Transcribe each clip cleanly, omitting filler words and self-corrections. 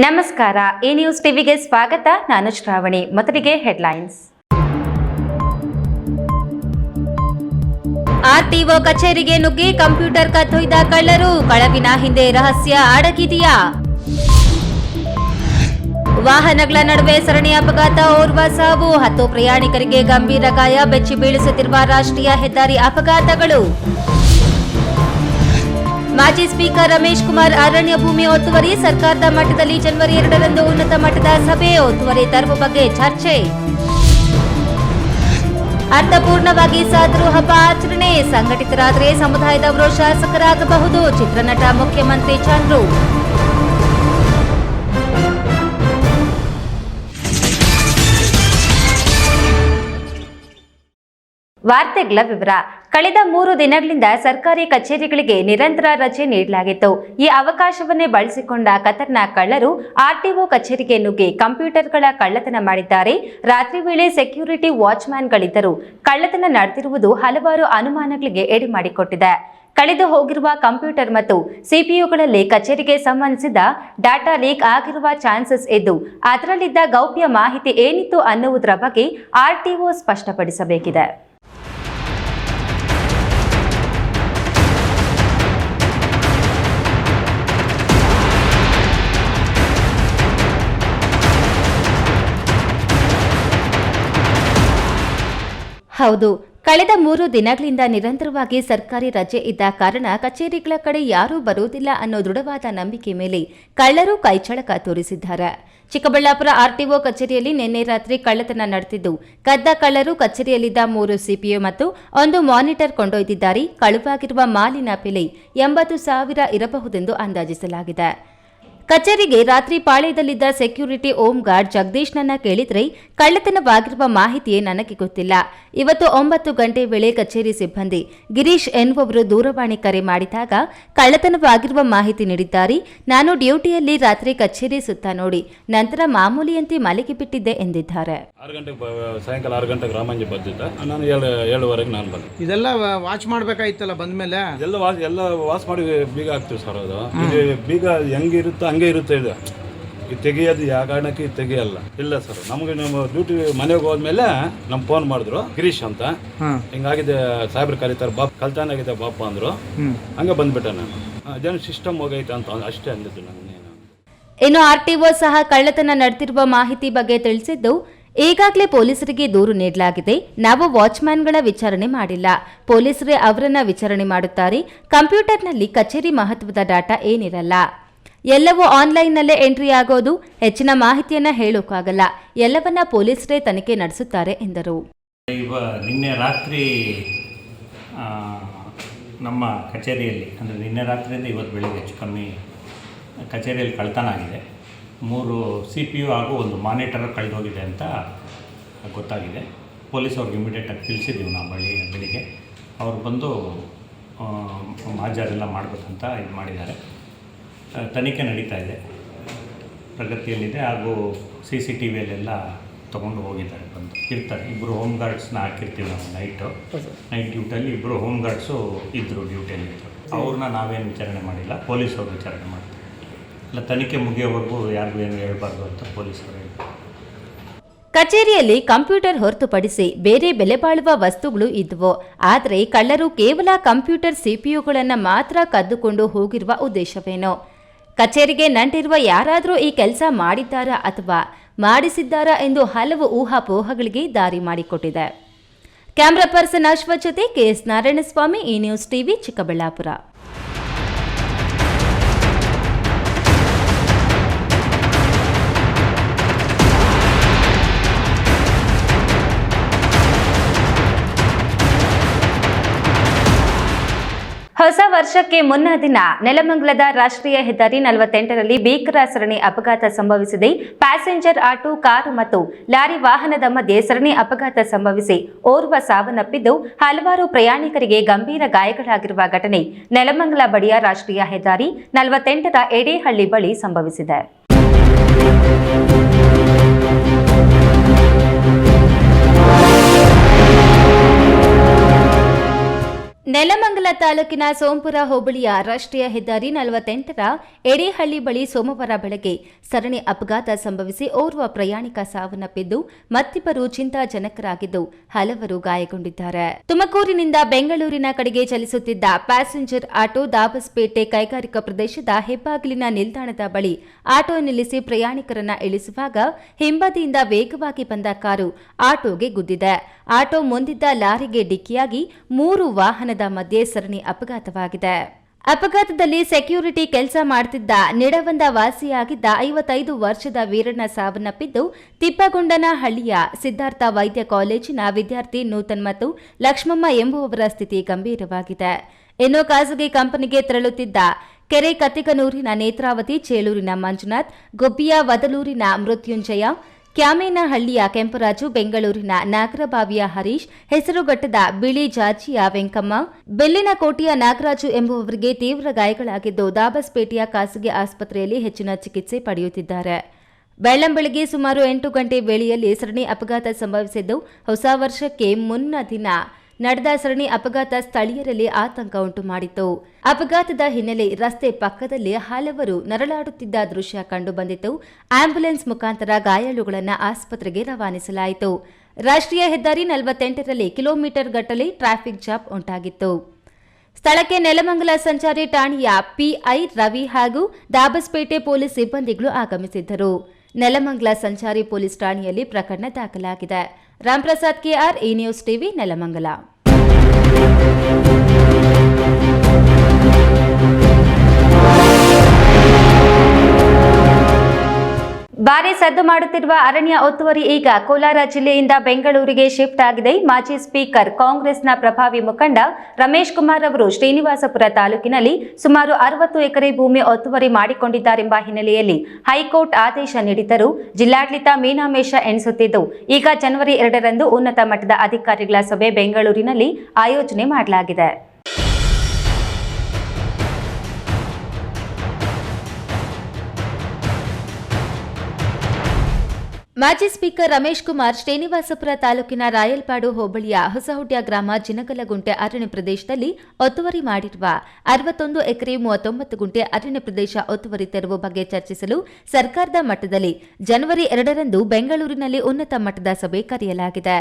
ನಮಸ್ಕಾರ. ಈ ನ್ಯೂಸ್ ಟಿವಿಗೆ ಸ್ವಾಗತ. ನಾನು ಶ್ರಾವಣಿ. ಮೊದಲಿಗೆ ಹೆಡ್ಲೈನ್ಸ್. ಆರ್ಟಿಒ ಕಚೇರಿಗೆ ನುಗ್ಗಿ ಕಂಪ್ಯೂಟರ್ ಕದ್ದೊಯ್ದ ಕಳ್ಳರು. ಕಳವಿನ ಹಿಂದೆ ರಹಸ್ಯ ಅಡಗಿದೆಯಾ? ವಾಹನಗಳ ನಡುವೆ ಸರಣಿ ಅಪಘಾತ, ಓರ್ವ ಸಾವು. 10 ಪ್ರಯಾಣಿಕರಿಗೆ ಗಂಭೀರ ಗಾಯ. ಬೆಚ್ಚಿ ಬೀಳಿಸುತ್ತಿರುವ ರಾಷ್ಟ್ರೀಯ ಹೆದ್ದಾರಿ ಅಪಘಾತಗಳು. ಮಾಜಿ ಸ್ಪೀಕರ್ ರಮೇಶ್ ಕುಮಾರ್ ಅರಣ್ಯ ಭೂಮಿ ಒತ್ತುವರಿ. ಸರ್ಕಾರದ ಮಟ್ಟದಲ್ಲಿ ಜನವರಿ 2ರಂದು ಉನ್ನತ ಮಟ್ಟದ ಸಭೆ. ಒತ್ತುವರಿ ತರುವ ಬಗ್ಗೆ ಚರ್ಚೆ. ಅರ್ಥಪೂರ್ಣವಾಗಿ ಸಾಧು ಹಬ್ಬ ಆಚರಣೆ. ಸಂಘಟಿತರಾದರೆ ಸಮುದಾಯದವರು ಶಾಸಕರಾಗಬಹುದು. ಚಿತ್ರನಟ ಮುಖ್ಯಮಂತ್ರಿ ಚಂದ್ರು. ವಾರ್ತೆಗಳ ವಿವರ. ಕಳೆದ 3 ದಿನಗಳಿಂದ ಸರ್ಕಾರಿ ಕಚೇರಿಗಳಿಗೆ ನಿರಂತರ ರಜೆ ನೀಡಲಾಗಿತ್ತು. ಈ ಅವಕಾಶವನ್ನೇ ಬಳಸಿಕೊಂಡ ಖತರ್ನಾಕ್ ಕಳ್ಳರು ಆರ್ಟಿಒ ಕಚೇರಿಗೆ ನುಗ್ಗಿ ಕಂಪ್ಯೂಟರ್ಗಳ ಕಳ್ಳತನ ಮಾಡಿದ್ದಾರೆ. ರಾತ್ರಿ ವೇಳೆ ಸೆಕ್ಯೂರಿಟಿ ವಾಚ್ಮ್ಯಾನ್ಗಳಿದ್ದರು. ಕಳ್ಳತನ ನಡೆದಿರುವುದು ಹಲವಾರು ಅನುಮಾನಗಳಿಗೆ ಎಡೆ ಮಾಡಿಕೊಟ್ಟಿದೆ. ಕಳೆದು ಹೋಗಿರುವ ಕಂಪ್ಯೂಟರ್ ಮತ್ತು ಸಿಪಿಯುಗಳಲ್ಲಿ ಕಚೇರಿಗೆ ಸಂಬಂಧಿಸಿದ ಡಾಟಾ ಲೀಕ್ ಆಗಿರುವ ಚಾನ್ಸಸ್ ಇದ್ದು, ಅದರಲ್ಲಿದ್ದ ಗೌಪ್ಯ ಮಾಹಿತಿ ಏನಿತ್ತು ಅನ್ನುವುದರ ಬಗ್ಗೆ ಆರ್ಟಿಒ ಸ್ಪಷ್ಟಪಡಿಸಬೇಕಿದೆ. ಹೌದು, ಕಳೆದ 3 ದಿನಗಳಿಂದ ನಿರಂತರವಾಗಿ ಸರ್ಕಾರಿ ರಜೆ ಇದ್ದ ಕಾರಣ ಕಚೇರಿಗಳ ಕಡೆ ಯಾರೂ ಬರುವುದಿಲ್ಲ ಅನ್ನೋ ದೃಢವಾದ ನಂಬಿಕೆ ಮೇಲೆ ಕಳ್ಳರು ಕೈಚಳಕ ತೋರಿಸಿದ್ದಾರೆ. ಚಿಕ್ಕಬಳ್ಳಾಪುರ ಆರ್ಟಿಒ ಕಚೇರಿಯಲ್ಲಿ ನಿನ್ನೆ ರಾತ್ರಿ ಕಳ್ಳತನ ನಡೆದಿದ್ದು, ಕದ್ದ ಕಳ್ಳರು ಕಚೇರಿಯಲ್ಲಿದ್ದ 3 ಸಿಪಿಯು ಮತ್ತು 1 ಮಾನಿಟರ್ ಕೊಂಡೊಯ್ದಿದ್ದಾರೆ. ಕಳುವಾಗಿರುವ ಮಾಲಿನ ಬೆಲೆ 80,000 ಇರಬಹುದೆಂದು ಅಂದಾಜಿಸಲಾಗಿದೆ. ಕಚೇರಿಗೆ ರಾತ್ರಿ ಪಾಳ್ಯದಲ್ಲಿದ್ದ ಸೆಕ್ಯೂರಿಟಿ ಹೋಮ್ ಗಾರ್ಡ್ ಜಗದೀಶ್ನನ್ನ ಕೇಳಿದ್ರೆ, ಕಳ್ಳತನವಾಗಿರುವ ಮಾಹಿತಿಯೇ ನನಗೆ ಗೊತ್ತಿಲ್ಲ. ಇವತ್ತು 9 ಗಂಟೆ ವೇಳೆ ಕಚೇರಿ ಸಿಬ್ಬಂದಿ ಗಿರೀಶ್ ಎನ್ನುವವರು ದೂರವಾಣಿ ಕರೆ ಮಾಡಿದಾಗ ಕಳ್ಳತನವಾಗಿರುವ ಮಾಹಿತಿ ನೀಡಿದ್ದಾರೆ. ನಾನು ಡ್ಯೂಟಿಯಲ್ಲಿ ರಾತ್ರಿ ಕಚೇರಿ ಸುತ್ತ ನೋಡಿ ನಂತರ ಮಾಮೂಲಿಯಂತೆ ಮಲಗಿಬಿಟ್ಟಿದ್ದೆ ಎಂದಿದ್ದಾರೆ. ಸಾಯಂಕಾಲ 6 ಗಂಟೆಗೆ ರಾಮಾಂಜಿ ಬಂದಿದ್ದ. ನಾನು 7:30 ನಾನು ಬಂದೆ. ಇದೆಲ್ಲ ವಾಚ್ ಮಾಡಬೇಕಾಯ್ತಲ್ಲ ಬಂದ್ಮೇಲೆ ಎಲ್ಲ ವಾಚ್ ಮಾಡಿ ಬೀಗ ಹಾಕ್ತೀವಿ ಸರ್. ಅದು ಬೀಗ ಹೆಂಗಿರುತ್ತೋ ಹಂಗೆ ಇರುತ್ತೆ. ಇದು ತೆಗಿಯೋದು ಯಾವ ಕಾರಣಕ್ಕೆ ತೆಗಿಯಲ್ಲ. ಇಲ್ಲ ಸರ್, ನಮಗೆ ನಮ್ಮ ಡ್ಯೂಟಿ ಮನೆಗೆ ಹೋದ್ಮೇಲೆ ನಮ್ಗೆ ಫೋನ್ ಮಾಡಿದ್ರು, ಗಿರೀಶ್ ಅಂತ, ಹಿಂಗಾಗಿದೆ ಸಾಹೇಬ್ರು ಕರೀತಾರೆ, ಕಲ್ತಾನ ಆಗಿದೆ ಬಾಪ ಅಂದ್ರು. ಹಂಗೆ ಬಂದ್ಬಿಟ್ಟೆ ನಾನು. ಅದೇನು ಸಿಸ್ಟಮ್ ಹೋಗೈತೆ ಅಂತ ಅಷ್ಟೇ ಅಂದಿದ್ದು ನಾನು. ಇನ್ನು ಆರ್ಟಿಒ ಸಹ ಕಳ್ಳತನ ನಡೆದಿರುವ ಮಾಹಿತಿ ಬಗ್ಗೆ ತಿಳಿಸಿದ್ದು, ಈಗಾಗಲೇ ಪೊಲೀಸರಿಗೆ ದೂರು ನೀಡಲಾಗಿದೆ. ನಾವು ವಾಚ್ಮ್ಯಾನ್ಗಳ ವಿಚಾರಣೆ ಮಾಡಿಲ್ಲ. ಪೊಲೀಸರೇ ಅವರನ್ನ ವಿಚಾರಣೆ ಮಾಡುತ್ತಾರೆ. ಕಂಪ್ಯೂಟರ್ನಲ್ಲಿ ಕಚೇರಿ ಮಹತ್ವದ ಡಾಟಾ ಏನಿರಲ್ಲ. ಎಲ್ಲವೂ ಆನ್ಲೈನ್ನಲ್ಲೇ ಎಂಟ್ರಿ ಆಗೋದು. ಹೆಚ್ಚಿನ ಮಾಹಿತಿಯನ್ನ ಹೇಳೋಕ್ಕಾಗಲ್ಲ. ಎಲ್ಲವನ್ನ ಪೊಲೀಸರೇ ತನಿಖೆ ನಡೆಸುತ್ತಾರೆ ಎಂದರು. ನಿನ್ನೆ ರಾತ್ರಿ ನಮ್ಮ ಕಚೇರಿಯಲ್ಲಿ, ಅಂದರೆ ನಿನ್ನೆ ರಾತ್ರಿಯಿಂದ ಇವತ್ತು ಬೆಳಿಗ್ಗೆ ಹೆಚ್ಚು ಕಮ್ಮಿ ಕಚೇರಿಯಲ್ಲಿ ಕಳ್ತನ ಆಗಿದೆ. 3 CPU ಹಾಗೂ 1 ಮಾನಿಟರ್ ಕಳೆದೋಗಿದೆ ಅಂತ ಗೊತ್ತಾಗಿದೆ. ಪೊಲೀಸವ್ರಿಗೆ ಇಮಿಡಿಯೇಟಾಗಿ ತಿಳಿಸಿದ್ದೀವಿ ನಾವು ಬೆಳಿಗ್ಗೆ. ಅವ್ರು ಬಂದು ಮಾಜಾರೆಲ್ಲ ಮಾಡಬೇಕಂತ ಇದು ಮಾಡಿದ್ದಾರೆ. ತನಿಖೆ ನಡೀತಾ ಇದೆ, ಪ್ರಗತಿಯಲ್ಲಿದೆ. ಹಾಗೂ CCTVಯಲ್ಲೆಲ್ಲ ತೊಗೊಂಡು ಹೋಗಿದ್ದಾರೆ, ಬಂದು ಇರ್ತಾರೆ. 2 ಹೋಮ್ ಗಾರ್ಡ್ಸ್ನ ಹಾಕಿರ್ತೀವಿ ನಾವು. ನೈಟ್ ಡ್ಯೂಟಿಯಲ್ಲಿ 2 ಹೋಮ್ ಗಾರ್ಡ್ಸು ಇದ್ದರು, ಡ್ಯೂಟಿಯಲ್ಲಿ ಇದ್ದರು. ಅವ್ರನ್ನ ನಾವೇನು ವಿಚಾರಣೆ ಮಾಡಿಲ್ಲ, ಪೊಲೀಸವ್ರು ವಿಚಾರಣೆ ಮಾಡ್ತಾರೆ. ಇಲ್ಲ, ತನಿಖೆ ಮುಗಿಯೋವರೆಗೂ ಯಾರಿಗೂ ಏನು ಹೇಳ್ಬಾರ್ದು ಅಂತ ಪೊಲೀಸರು ಹೇಳ್ತಾರೆ. ಕಚೇರಿಯಲ್ಲಿ ಕಂಪ್ಯೂಟರ್ ಹೊರತುಪಡಿಸಿ ಬೇರೆ ಬೆಲೆ ಬಾಳುವ ವಸ್ತುಗಳು ಇದ್ವು. ಆದರೆ ಕಳ್ಳರು ಕೇವಲ ಕಂಪ್ಯೂಟರ್ ಸಿಪಿಯುಗಳನ್ನು ಮಾತ್ರ ಕದ್ದುಕೊಂಡು ಹೋಗಿರುವ ಉದ್ದೇಶವೇನು? ಕಚೇರಿಗೆ ನಂಟಿರುವ ಯಾರಾದರೂ ಈ ಕೆಲಸ ಮಾಡಿದ್ದಾರಾ ಅಥವಾ ಮಾಡಿಸಿದ್ದಾರಾ ಎಂದು ಹಲವು ಊಹಾಪೋಹಗಳಿಗೆ ದಾರಿ ಮಾಡಿಕೊಟ್ಟಿದೆ. ಕ್ಯಾಮರಾ ಪರ್ಸನ್ ಅಶ್ವಥ್ ಜೊತೆ KS ನಾರಾಯಣಸ್ವಾಮಿ, ಈ ನ್ಯೂಸ್ ಟಿವಿ, ಚಿಕ್ಕಬಳ್ಳಾಪುರ. ಹೊಸ ವರ್ಷಕ್ಕೆ ಮುನ್ನ ದಿನ ನೆಲಮಂಗಲದ ರಾಷ್ಟ್ರೀಯ ಹೆದ್ದಾರಿ 48ರಲ್ಲಿ ಭೀಕರ ಸರಣಿ ಅಪಘಾತ ಸಂಭವಿಸಿದೆ. ಪ್ಯಾಸೆಂಜರ್ ಆಟೋ, ಕಾರು ಮತ್ತು ಲಾರಿ ವಾಹನದ ಮಧ್ಯೆ ಸರಣಿ ಅಪಘಾತ ಸಂಭವಿಸಿ ಓರ್ವ ಸಾವನ್ನಪ್ಪಿದ್ದು, ಹಲವಾರು ಪ್ರಯಾಣಿಕರಿಗೆ ಗಂಭೀರ ಗಾಯಗಳಾಗಿರುವ ಘಟನೆ ನೆಲಮಂಗಲ ಬಳಿಯ ರಾಷ್ಟ್ರೀಯ ಹೆದ್ದಾರಿ 48ರ ಎಡೇಹಳ್ಳಿ ಬಳಿ ಸಂಭವಿಸಿದೆ. ನೆಲಮಂಗಲ ತಾಲೂಕಿನ ಸೋಂಪುರ ಹೋಬಳಿಯ ರಾಷ್ಟ್ರೀಯ ಹೆದ್ದಾರಿ 48ರ ಎಡೇಹಳ್ಳಿ ಬಳಿ ಸೋಮವಾರ ಬೆಳಗ್ಗೆ ಸರಣಿ ಅಪಘಾತ ಸಂಭವಿಸಿ ಓರ್ವ ಪ್ರಯಾಣಿಕ ಸಾವನ್ನಪ್ಪಿದ್ದು ಮತ್ತಿಬ್ಬರು ಚಿಂತಾಜನಕರಾಗಿದ್ದು ಹಲವರು ಗಾಯಗೊಂಡಿದ್ದಾರೆ. ತುಮಕೂರಿನಿಂದ ಬೆಂಗಳೂರಿನ ಕಡೆಗೆ ಚಲಿಸುತ್ತಿದ್ದ ಪ್ಯಾಸೆಂಜರ್ ಆಟೋ ದಾಬಸ್ಪೇಟೆ ಕೈಗಾರಿಕಾ ಪ್ರದೇಶದ ಹೆಬ್ಬಾಗಿಲಿನ ನಿಲ್ದಾಣದ ಬಳಿ ಆಟೋ ನಿಲ್ಲಿಸಿ ಪ್ರಯಾಣಿಕರನ್ನ ಇಳಿಸುವಾಗ ಹಿಂಬದಿಯಿಂದ ವೇಗವಾಗಿ ಬಂದ ಕಾರು ಆಟೋಗೆ ಗುದ್ದಿದೆ. ಆಟೋ ಮುಂದಿದ್ದ ಲಾರಿಗೆ ಡಿಕ್ಕಿಯಾಗಿ 3 ವಾಹನದ ಮಧ್ಯೆ ಸರಣಿ ಅಪಘಾತವಾಗಿದೆ. ಅಪಘಾತದಲ್ಲಿ ಸೆಕ್ಯೂರಿಟಿ ಕೆಲಸ ಮಾಡುತ್ತಿದ್ದ ನಿಡವಂದ ವಾಸಿಯಾಗಿದ್ದ 55 ವರ್ಷದ ವೀರಣ್ಣ ಸಾವನ್ನಪ್ಪಿದ್ದು, ತಿಪ್ಪಗೊಂಡನಹಳ್ಳಿಯ ಸಿದ್ಧಾರ್ಥ ವೈದ್ಯ ಕಾಲೇಜಿನ ವಿದ್ಯಾರ್ಥಿ ನೂತನ್ ಮತ್ತು ಲಕ್ಷ್ಮಮ್ಮ ಎಂಬುವವರ ಸ್ಥಿತಿ ಗಂಭೀರವಾಗಿದೆ. ಇನ್ನು ಖಾಸಗಿ ಕಂಪನಿಗೆ ತೆರಳುತ್ತಿದ್ದ ಕೆರೆ ಕತ್ತಿಗನೂರಿನ ನೇತ್ರಾವತಿ, ಚೇಳೂರಿನ ಮಂಜುನಾಥ್, ಗುಬ್ಬಿಯ ವದಲೂರಿನ ಮೃತ್ಯುಂಜಯ, ಕ್ಯಾಮೇನಹಳ್ಳಿಯ ಕೆಂಪರಾಜು, ಬೆಂಗಳೂರಿನ ನಾಗರಬಾವಿಯ ಹರೀಶ್, ಹೆಸರುಘಟ್ಟದ ಬಿಳಿ ಜಾಜಿಯ ವೆಂಕಮ್ಮ, ಬೆಲ್ಲಿನಕೋಟೆಯ ನಾಗರಾಜು ಎಂಬುವವರಿಗೆ ತೀವ್ರ ಗಾಯಗಳಾಗಿದ್ದು ದಾಬಸ್ಪೇಟೆಯ ಖಾಸಗಿ ಆಸ್ಪತ್ರೆಯಲ್ಲಿ ಹೆಚ್ಚಿನ ಚಿಕಿತ್ಸೆ ಪಡೆಯುತ್ತಿದ್ದಾರೆ. ಬೆಳ್ಳಂಬೆಳಗ್ಗೆ ಸುಮಾರು 8 ಗಂಟೆ ವೇಳೆಯಲ್ಲಿ ಸರಣಿ ಅಪಘಾತ ಸಂಭವಿಸಿದ್ದು, ಹೊಸ ವರ್ಷಕ್ಕೆ ಮುನ್ನ ದಿನ ನಡೆದ ಸರಣಿ ಅಪಘಾತ ಸ್ಥಳೀಯರಲ್ಲಿ ಆತಂಕ ಉಂಟು ಮಾಡಿತ್ತು. ಅಪಘಾತದ ಹಿನ್ನೆಲೆ ರಸ್ತೆ ಪಕ್ಕದಲ್ಲಿ ಹಲವರು ನರಳಾಡುತ್ತಿದ್ದ ದೃಶ್ಯ ಕಂಡುಬಂದಿತ್ತು. ಆಂಬ್ಯುಲೆನ್ಸ್ ಮುಖಾಂತರ ಗಾಯಾಳುಗಳನ್ನು ಆಸ್ಪತ್ರೆಗೆ ರವಾನಿಸಲಾಯಿತು. ರಾಷ್ಟ್ರೀಯ ಹೆದ್ದಾರಿ 48ರಲ್ಲಿ ಕಿಲೋಮೀಟರ್ ಗಟ್ಟಲೆ ಟ್ರಾಫಿಕ್ ಜಾಮ್ ಉಂಟಾಗಿತ್ತು. ಸ್ಥಳಕ್ಕೆ ನೆಲಮಂಗಲ ಸಂಚಾರಿ ಠಾಣೆಯ ಪಿಐ ರವಿ ಹಾಗೂ ದಾಬಸ್ಪೇಟೆ ಪೊಲೀಸ್ ಸಿಬ್ಬಂದಿಗಳು ಆಗಮಿಸಿದ್ದರು. ನೆಲಮಂಗಲ ಸಂಚಾರಿ ಪೊಲೀಸ್ ಠಾಣೆಯಲ್ಲಿ ಪ್ರಕರಣ ದಾಖಲಾಗಿದೆ. ರಾಮ್ಪ್ರಸಾದ್ ಕೆಆರ್, ಈ ನ್ಯೂಸ್ ಟಿವಿ, ನೆಲಮಂಗಲ. ಭಾರೀ ಸದ್ದು ಮಾಡುತ್ತಿರುವ ಅರಣ್ಯ ಒತ್ತುವರಿ ಈಗ ಕೋಲಾರ ಜಿಲ್ಲೆಯಿಂದ ಬೆಂಗಳೂರಿಗೆ ಶಿಫ್ಟ್ ಆಗಿದೆ. ಮಾಜಿ ಸ್ಪೀಕರ್ ಕಾಂಗ್ರೆಸ್ನ ಪ್ರಭಾವಿ ಮುಖಂಡ ರಮೇಶ್ ಕುಮಾರ್ ಅವರು ಶ್ರೀನಿವಾಸಪುರ ತಾಲೂಕಿನಲ್ಲಿ ಸುಮಾರು 60 ಎಕರೆ ಭೂಮಿ ಒತ್ತುವರಿ ಮಾಡಿಕೊಂಡಿದ್ದಾರೆಂಬ ಹಿನ್ನೆಲೆಯಲ್ಲಿ ಹೈಕೋರ್ಟ್ ಆದೇಶ ನೀಡಿದ್ದರೂ ಜಿಲ್ಲಾಡಳಿತ ಮೀನಾಮೇಷ ಎಣಿಸುತ್ತಿದ್ದು, ಈಗ ಜನವರಿ 2ರಂದು ಉನ್ನತ ಮಟ್ಟದ ಅಧಿಕಾರಿಗಳ ಸಭೆ ಬೆಂಗಳೂರಿನಲ್ಲಿ ಆಯೋಜನೆ ಮಾಡಲಾಗಿದೆ. ಮಾಜಿ ಸ್ಪೀಕರ್ ರಮೇಶ್ ಕುಮಾರ್ ಶ್ರೀನಿವಾಸಪುರ ತಾಲೂಕಿನ ರಾಯಲ್ಪಾಡು ಹೋಬಳಿಯ ಹೊಸಹುಡ್ಯ ಗ್ರಾಮ ಜಿನಗಲಗುಂಟೆ ಅರಣ್ಯ ಪ್ರದೇಶದಲ್ಲಿ ಒತ್ತುವರಿ ಮಾಡಿರುವ 61 ಎಕರೆ 39 ಗುಂಟೆ ಅರಣ್ಯ ಪ್ರದೇಶ ಒತ್ತುವರಿ ತೆರವು ಬಗ್ಗೆ ಚರ್ಚಿಸಲು ಸರ್ಕಾರದ ಮಟ್ಟದಲ್ಲಿ ಜನವರಿ 2ರಂದು ಬೆಂಗಳೂರಿನಲ್ಲಿ ಉನ್ನತ ಮಟ್ಟದ ಸಭೆ ಕರೆಯಲಾಗಿದೆ.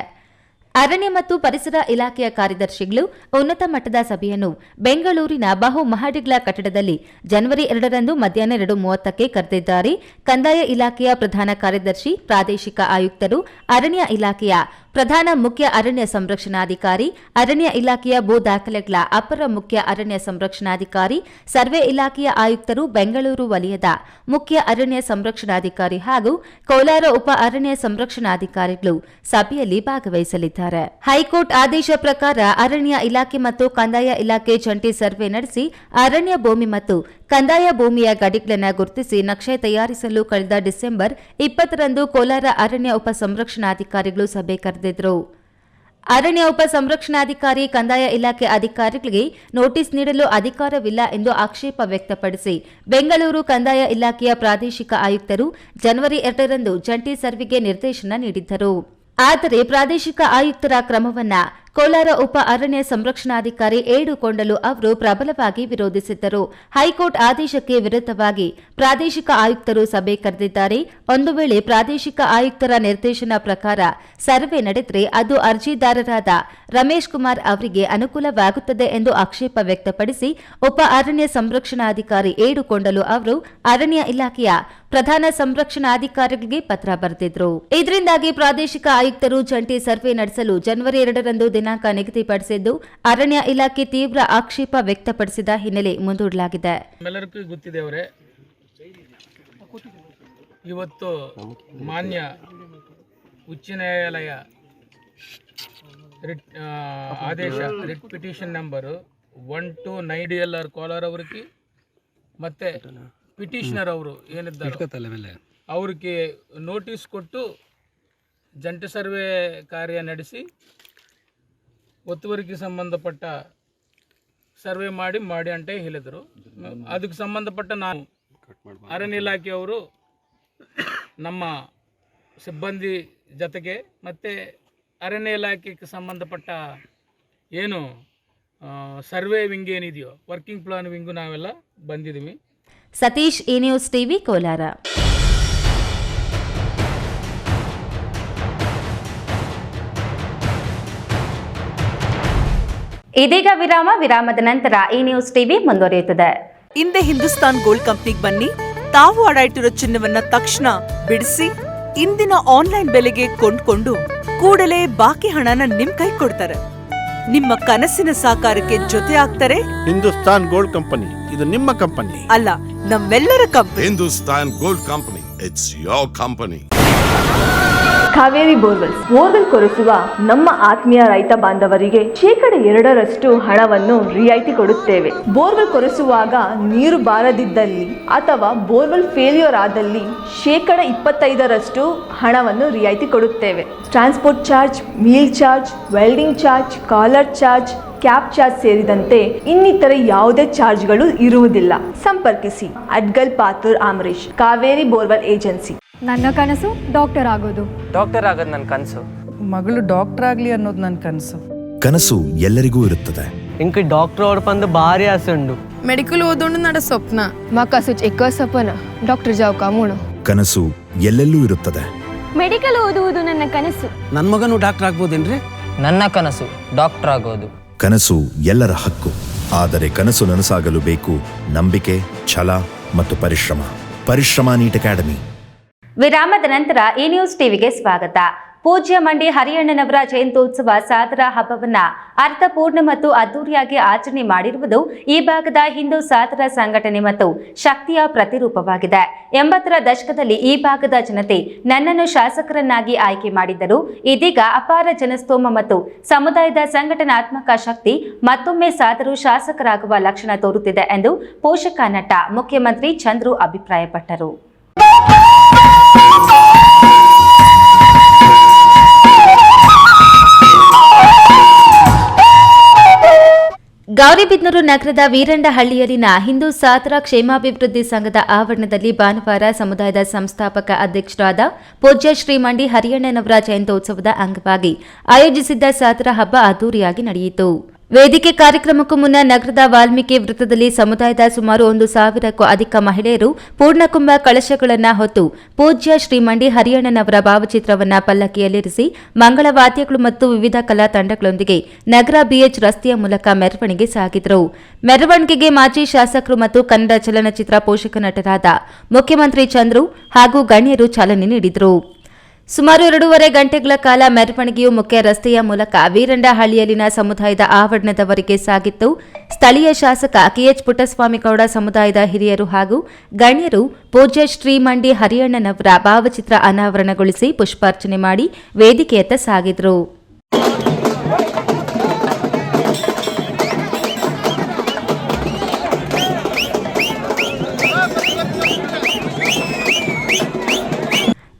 ಅರಣ್ಯ ಮತ್ತು ಪರಿಸರ ಇಲಾಖೆಯ ಕಾರ್ಯದರ್ಶಿಗಳು ಉನ್ನತ ಮಟ್ಟದ ಸಭೆಯನ್ನು ಬೆಂಗಳೂರಿನ ಬಹು ಮಹಡಿಗಳ ಕಟ್ಟಡದಲ್ಲಿ ಜನವರಿ 2ರಂದು ಮಧ್ಯಾಹ್ನ 2:30ಕ್ಕೆ ಕರೆದಿದ್ದಾರೆ. ಕಂದಾಯ ಇಲಾಖೆಯ ಪ್ರಧಾನ ಕಾರ್ಯದರ್ಶಿ, ಪ್ರಾದೇಶಿಕ ಆಯುಕ್ತರು, ಅರಣ್ಯ ಇಲಾಖೆಯ ಪ್ರಧಾನ ಮುಖ್ಯ ಅರಣ್ಯ ಸಂರಕ್ಷಣಾಧಿಕಾರಿ, ಅರಣ್ಯ ಇಲಾಖೆಯ ಭೂ ದಾಖಲೆಗಳ ಅಪರ ಮುಖ್ಯ ಅರಣ್ಯ ಸಂರಕ್ಷಣಾಧಿಕಾರಿ, ಸರ್ವೆ ಇಲಾಖೆಯ ಆಯುಕ್ತರು, ಬೆಂಗಳೂರು ವಲಯದ ಮುಖ್ಯ ಅರಣ್ಯ ಸಂರಕ್ಷಣಾಧಿಕಾರಿ ಹಾಗೂ ಕೋಲಾರ ಉಪ ಅರಣ್ಯ ಸಂರಕ್ಷಣಾಧಿಕಾರಿಗಳು ಸಭೆಯಲ್ಲಿ ಭಾಗವಹಿಸಲಿದ್ದಾರೆ. ಹೈಕೋರ್ಟ್ ಆದೇಶ ಪ್ರಕಾರ ಅರಣ್ಯ ಇಲಾಖೆ ಮತ್ತು ಕಂದಾಯ ಇಲಾಖೆ ಜಂಟಿ ಸರ್ವೆ ನಡೆಸಿ ಅರಣ್ಯ ಭೂಮಿ ಮತ್ತು ಕಂದಾಯ ಭೂಮಿಯ ಗಡಿಗಳನ್ನು ಗುರುತಿಸಿ ನಕ್ಷೆ ತಯಾರಿಸಲು ಕಳೆದ ಡಿಸೆಂಬರ್ 20ರಂದು ಕೋಲಾರ ಅರಣ್ಯ ಉಪ ಸಂರಕ್ಷಣಾಧಿಕಾರಿಗಳು ಸಭೆ ಕರೆದಿದ್ದರು. ಅರಣ್ಯ ಉಪ ಸಂರಕ್ಷಣಾಧಿಕಾರಿ ಕಂದಾಯ ಇಲಾಖೆ ಅಧಿಕಾರಿಗಳಿಗೆ ನೋಟಿಸ್ ನೀಡಲು ಅಧಿಕಾರವಿಲ್ಲ ಎಂದು ಆಕ್ಷೇಪ ವ್ಯಕ್ತಪಡಿಸಿ ಬೆಂಗಳೂರು ಕಂದಾಯ ಇಲಾಖೆಯ ಪ್ರಾದೇಶಿಕ ಆಯುಕ್ತರು ಜನವರಿ 2ರಂದು ಜಂಟಿ ಸರ್ವೆಗೆ ನಿರ್ದೇಶನ ನೀಡಿದ್ದರು. ಆದರೆ ಪ್ರಾದೇಶಿಕ ಆಯುಕ್ತರ ಕ್ರಮವನ್ನ ಕೋಲಾರ ಉಪ ಅರಣ್ಯ ಸಂರಕ್ಷಣಾಧಿಕಾರಿ ಏಡುಕೊಂಡಲು ಅವರು ಪ್ರಬಲವಾಗಿ ವಿರೋಧಿಸಿದ್ದರು. ಹೈಕೋರ್ಟ್ ಆದೇಶಕ್ಕೆ ವಿರುದ್ಧವಾಗಿ ಪ್ರಾದೇಶಿಕ ಆಯುಕ್ತರು ಸಭೆ ಕರೆದಿದ್ದಾರೆ. ಒಂದು ವೇಳೆ ಪ್ರಾದೇಶಿಕ ಆಯುಕ್ತರ ನಿರ್ದೇಶನ ಪ್ರಕಾರ ಸರ್ವೆ ನಡೆದರೆ ಅದು ಅರ್ಜಿದಾರರಾದ ರಮೇಶ್ ಕುಮಾರ್ ಅವರಿಗೆ ಅನುಕೂಲವಾಗುತ್ತದೆ ಎಂದು ಆಕ್ಷೇಪ ವ್ಯಕ್ತಪಡಿಸಿ ಉಪ ಅರಣ್ಯ ಸಂರಕ್ಷಣಾಧಿಕಾರಿ ಏಡುಕೊಂಡಲು ಅವರು ಅರಣ್ಯ ಇಲಾಖೆಯ ಪ್ರಧಾನ ಸಂರಕ್ಷಣಾಧಿಕಾರಿಗಳಿಗೆ ಪತ್ರ ಬರೆದಿದ್ರು. ಇದರಿಂದಾಗಿ ಪ್ರಾದೇಶಿಕ ಆಯುಕ್ತರು ಜಂಟಿ ಸರ್ವೆ ನಡೆಸಲು ಜನವರಿ 2ರಂದು ದಿನಾಂಕ ನಿಗದಿಪಡಿಸಿದ್ದು ಅರಣ್ಯ ಇಲಾಖೆ ತೀವ್ರ ಆಕ್ಷೇಪ ವ್ಯಕ್ತಪಡಿಸಿದ ಹಿನ್ನೆಲೆ ಮುಂದೂಡಲಾಗಿದೆ. ಎಲ್ಲರಿಗೂ ಗೊತ್ತಿದೆ ಅವರೇ, ಇವತ್ತು ಮಾನ್ಯ ಉಚ್ಚ ನ್ಯಾಯಾಲಯ ಆದೇಶ ರಿಟ್ ಪಿಟಿಷನ್ ನಂಬರು 1290 ಕೋಲಾರ ಅವರಿಗೆ ಮತ್ತೆ ಪಿಟಿಷನರ್ ಅವರು ಏನಿದ್ದಾರೆ ಅವ್ರಿಗೆ ನೋಟಿಸ್ ಕೊಟ್ಟು ಜಂಟಿ ಸರ್ವೆ ಕಾರ್ಯ ನಡೆಸಿ ಒತ್ತುವರಿಗೆ ಸಂಬಂಧಪಟ್ಟ ಸರ್ವೆ ಮಾಡಿ ಅಂತ ಹೇಳಿದರು. ಅದಕ್ಕೆ ಸಂಬಂಧಪಟ್ಟ ನಾವು ಅರಣ್ಯ ಇಲಾಖೆಯವರು ನಮ್ಮ ಸಿಬ್ಬಂದಿ ಜೊತೆಗೆ ಮತ್ತು ಅರಣ್ಯ ಇಲಾಖೆಗೆ ಸಂಬಂಧಪಟ್ಟ ಏನು ಸರ್ವೆ ವಿಂಗ್ ಏನಿದೆಯೋ ವರ್ಕಿಂಗ್ ಪ್ಲಾನ್ ವಿಂಗು ನಾವೆಲ್ಲ ಬಂದಿದ್ದೀವಿ. ಸತೀಶ್, ಈ ನ್ಯೂಸ್ ಟಿವಿ, ಕೋಲಾರ. ಇದೀಗ ವಿರಾಮದ ನಂತರ ಈ ನ್ಯೂಸ್ ಟಿವಿ ಮುಂದುವರಿಯುತ್ತದೆ. ಹಿಂದೆ ಹಿಂದೂಸ್ತಾನ್ ಗೋಲ್ಡ್ ಕಂಪ್ನಿಗೆ ಬನ್ನಿ. ತಾವು ಅಡ ಇಟ್ಟಿರೋ ಚಿನ್ನವನ್ನ ತಕ್ಷಣ ಬಿಡಿಸಿ ಇಂದಿನ ಆನ್ಲೈನ್ ಬೆಲೆಗೆ ಕೊಂಡ್ಕೊಂಡು ಕೂಡಲೇ ಬಾಕಿ ಹಣನ ನಿಮ್ ಕೈ ಕೊಡ್ತಾರೆ. ನಿಮ್ಮ ಕನಸಿನ ಸಾಕಾರಕ್ಕೆ ಜೊತೆ ಆಗ್ತಾರೆ. ಹಿಂದೂಸ್ತಾನ್ ಗೋಲ್ಡ್ ಕಂಪನಿ, ಇದು ನಿಮ್ಮ ಕಂಪನಿ ಅಲ್ಲ, ನಮ್ಮೆಲ್ಲರ company. Hindustan gold company, it's your company. Kaveri borewell ಕೊರೆಸುವ ನಮ್ಮ ಆತ್ಮೀಯ ರೈತ ಬಾಂಧವರಿಗೆ 2% ಹಣವನ್ನು ರಿಯಾಯಿತಿ ಕೊಡುತ್ತೇವೆ. ಬೋರ್ವೆಲ್ ಕೊರೆಸುವಾಗ ನೀರು ಬಾರದಿದ್ದಲ್ಲಿ ಅಥವಾ ಬೋರ್ವೆಲ್ ಫೇಲ್ಯೂರ್ ಆದಲ್ಲಿ 25% ಹಣವನ್ನು ರಿಯಾಯಿತಿ ಕೊಡುತ್ತೇವೆ. Transport charge, meal charge, welding charge, collar charge, cab charge ಸೇರಿದಂತೆ ಇನ್ನಿತರ ಯಾವುದೇ ಚಾರ್ಜ್ಗಳು ಇರುವುದಿಲ್ಲ. ಸಂಪರ್ಕಿಸಿ ಅಡ್ಗಲ್ ಪಾತೂರ್ ಆಮರೇಶ್, ಕಾವೇರಿ ಬೋರ್ವೆಲ್ ಏಜೆನ್ಸಿ. ನನ್ನ ಕನಸು ಡಾಕ್ಟರ್ ಆಗೋದು. ಡಾಕ್ಟರ್ ಆಗೋದು ನನ್ನ ಕನಸು. ಮಗಳು ಡಾಕ್ಟರ್ ಆಗಲಿ ಅನ್ನೋದು ನನ್ನ ಕನಸು. ಕನಸು ಎಲ್ಲರಿಗೂ ಇರುತ್ತದೆ. ಇಂಕ ಡಾಕ್ಟರ್ ಓಡ್ಪಂದು ಭಾರಿ ಆಸೆ ಉಂಡು. ಮೆಡಿಕಲ್ ಓದೋಣ ನಡ ಸ್ವಪ್ನ. ಮಾ ಕಸುಚ್ ಎಕ್ಕ ಸಪನ ಡಾಕ್ಟರ್ ಜಾವ್ ಕಾಮೂಣ. ಕನಸು ಎಲ್ಲೆಲ್ಲೂ ಇರುತ್ತದೆ. ಮೆಡಿಕಲ್ ಓದುವುದು ನನ್ನ ಕನಸು. ನನ್ನ ಮಗನು ಡಾಕ್ಟರ್ ಆಗ್ಬೋದೇನ್ರಿ? ನನ್ನ ಕನಸು ಡಾಕ್ಟರ್ ಆಗೋದು. ಕನಸು ಎಲ್ಲರ ಹಕ್ಕು. ಆದರೆ ಕನಸು ನನಸಾಗಲು ಬೇಕು ನಂಬಿಕೆ, ಛಲ ಮತ್ತು ಪರಿಶ್ರಮ. Neat academy. ವಿರಾಮದ ನಂತರ ಈ ನ್ಯೂಸ್ ಟಿವಿಗೆ ಸ್ವಾಗತ. ಪೂಜ್ಯ ಮಂಡಿ ಹರಿಯಣ್ಣನವರ ಜಯಂತ್ಯೋತ್ಸವ ಸಾದರ ಹಬ್ಬವನ್ನ ಅರ್ಥಪೂರ್ಣ ಮತ್ತು ಅದ್ದೂರಿಯಾಗಿ ಆಚರಣೆ ಮಾಡಿರುವುದು ಈ ಭಾಗದ ಹಿಂದೂ ಸಾದರ ಸಂಘಟನೆ ಮತ್ತು ಶಕ್ತಿಯ ಪ್ರತಿರೂಪವಾಗಿದೆ. 80ರ ದಶಕದಲ್ಲಿ ಈ ಭಾಗದ ಜನತೆ ನನ್ನನ್ನು ಶಾಸಕರನ್ನಾಗಿ ಆಯ್ಕೆ ಮಾಡಿದ್ದರು. ಇದೀಗ ಅಪಾರ ಜನಸ್ತೋಮ ಮತ್ತು ಸಮುದಾಯದ ಸಂಘಟನಾತ್ಮಕ ಶಕ್ತಿ ಮತ್ತೊಮ್ಮೆ ಸಾದರು ಶಾಸಕರಾಗುವ ಲಕ್ಷಣ ತೋರುತ್ತಿದೆ ಎಂದು ಪೋಷಕ ನಟ ಮುಖ್ಯಮಂತ್ರಿ ಚಂದ್ರು ಅಭಿಪ್ರಾಯಪಟ್ಟರು. ಗೌರಿಬಿದನೂರು ನಗರದ ವೀರಂಡಹಳ್ಳಿಯಲ್ಲಿನ ಹಿಂದೂ ಸಾದರ ಕ್ಷೇಮಾಭಿವೃದ್ಧಿ ಸಂಘದ ಆವರಣದಲ್ಲಿ ಭಾನುವಾರ ಸಮುದಾಯದ ಸಂಸ್ಥಾಪಕ ಅಧ್ಯಕ್ಷರಾದ ಪೂಜ್ಯ ಶ್ರೀ ಮಂಡಿ ಹರಿಯಣ್ಣನವರ ಜಯಂತ್ಯೋತ್ಸವದ ಅಂಗವಾಗಿ ಆಯೋಜಿಸಿದ್ದ ಸಾದರ ಹಬ್ಬ ಅದ್ದೂರಿಯಾಗಿ ನಡೆಯಿತು. ವೇದಿಕೆ ಕಾರ್ಯಕ್ರಮಕ್ಕೂ ಮುನ್ನ ನಗರದ ವಾಲ್ಮೀಕಿ ವೃತ್ತದಲ್ಲಿ ಸಮುದಾಯದ ಸುಮಾರು 1,000ಕ್ಕೂ ಅಧಿಕ ಮಹಿಳೆಯರು ಪೂರ್ಣಕುಂಭ ಕಳಶಗಳನ್ನು ಹೊತ್ತು ಪೂಜ್ಯ ಶ್ರೀ ಮಂಡಿ ಹರಿಯಣ್ಣನವರ ಭಾವಚಿತ್ರವನ್ನು ಪಲ್ಲಕ್ಕಿಯಲ್ಲಿರಿಸಿ ಮಂಗಳವಾದ್ಯಗಳು ಮತ್ತು ವಿವಿಧ ಕಲಾ ತಂಡಗಳೊಂದಿಗೆ ನಗರ ಬಿಎಚ್ ರಸ್ತೆಯ ಮೂಲಕ ಮೆರವಣಿಗೆ ಸಾಗಿದರು. ಮೆರವಣಿಗೆಗೆ ಮಾಜಿ ಶಾಸಕರು ಮತ್ತು ಕನ್ನಡ ಚಲನಚಿತ್ರ ಪೋಷಕ ನಟರಾದ ಮುಖ್ಯಮಂತ್ರಿ ಚಂದ್ರು ಹಾಗೂ ಗಣ್ಯರು ಚಾಲನೆ ನೀಡಿದರು. ಸುಮಾರು 2.5 ಗಂಟೆಗಳ ಕಾಲ ಮೆರವಣಿಗೆಯು ಮುಖ್ಯ ರಸ್ತೆಯ ಮೂಲಕ ವೀರಂಡಹಳ್ಳಿಯಲ್ಲಿನ ಸಮುದಾಯದ ಆವರಣದವರೆಗೆ ಸಾಗಿತ್ತು. ಸ್ಥಳೀಯ ಶಾಸಕ ಕೆಎಚ್ ಪುಟ್ಟಸ್ವಾಮಿಗೌಡ, ಸಮುದಾಯದ ಹಿರಿಯರು ಹಾಗೂ ಗಣ್ಯರು ಪೂಜ್ಯ ಶ್ರೀ ಮಂಡಿ ಹರಿಯಣ್ಣನವರ ಭಾವಚಿತ್ರ ಅನಾವರಣಗೊಳಿಸಿ ಪುಷ್ಪಾರ್ಚನೆ ಮಾಡಿ ವೇದಿಕೆಯತ್ತ ಸಾಗಿದರು.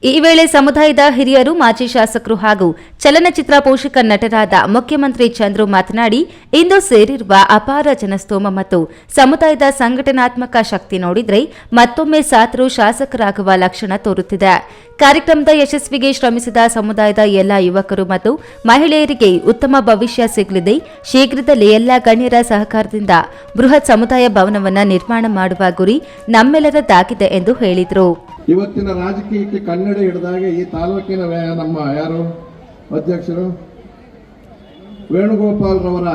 ಈ ವೇಳೆ ಸಮುದಾಯದ ಹಿರಿಯರು, ಮಾಜಿ ಶಾಸಕರು ಹಾಗೂ ಚಲನಚಿತ್ರ ಪೋಷಕ ನಟರಾದ ಮುಖ್ಯಮಂತ್ರಿ ಚಂದ್ರು ಮಾತನಾಡಿ, ಇಂದು ಸೇರಿರುವ ಅಪಾರ ಜನಸ್ತೋಮ ಮತ್ತು ಸಮುದಾಯದ ಸಂಘಟನಾತ್ಮಕ ಶಕ್ತಿ ನೋಡಿದ್ರೆ ಮತ್ತೊಮ್ಮೆ ಸಾದರು ಶಾಸಕರಾಗುವ ಲಕ್ಷಣ ತೋರುತ್ತಿದೆ. ಕಾರ್ಯಕ್ರಮದ ಯಶಸ್ವಿಗೆ ಶ್ರಮಿಸಿದ ಸಮುದಾಯದ ಎಲ್ಲ ಯುವಕರು ಮತ್ತು ಮಹಿಳೆಯರಿಗೆ ಉತ್ತಮ ಭವಿಷ್ಯ ಸಿಗಲಿದೆ. ಶೀಘ್ರದಲ್ಲೇ ಎಲ್ಲ ಗಣ್ಯರ ಸಹಕಾರದಿಂದ ಬೃಹತ್ ಸಮುದಾಯ ಭವನವನ್ನು ನಿರ್ಮಾಣ ಮಾಡುವ ಗುರಿ ನಮ್ಮೆಲ್ಲರದ್ದಾಗಿದೆ ಎಂದು ಹೇಳಿದರು. ಇವತ್ತಿನ ರಾಜಕೀಯಕ್ಕೆ ಕನ್ನಡಿ ಹಿಡಿದಾಗೆ ಈ ತಾಲೂಕಿನ ನಮ್ಮ ಯಾರು ಅಧ್ಯಕ್ಷರು ವೇಣುಗೋಪಾಲ್ ರವರ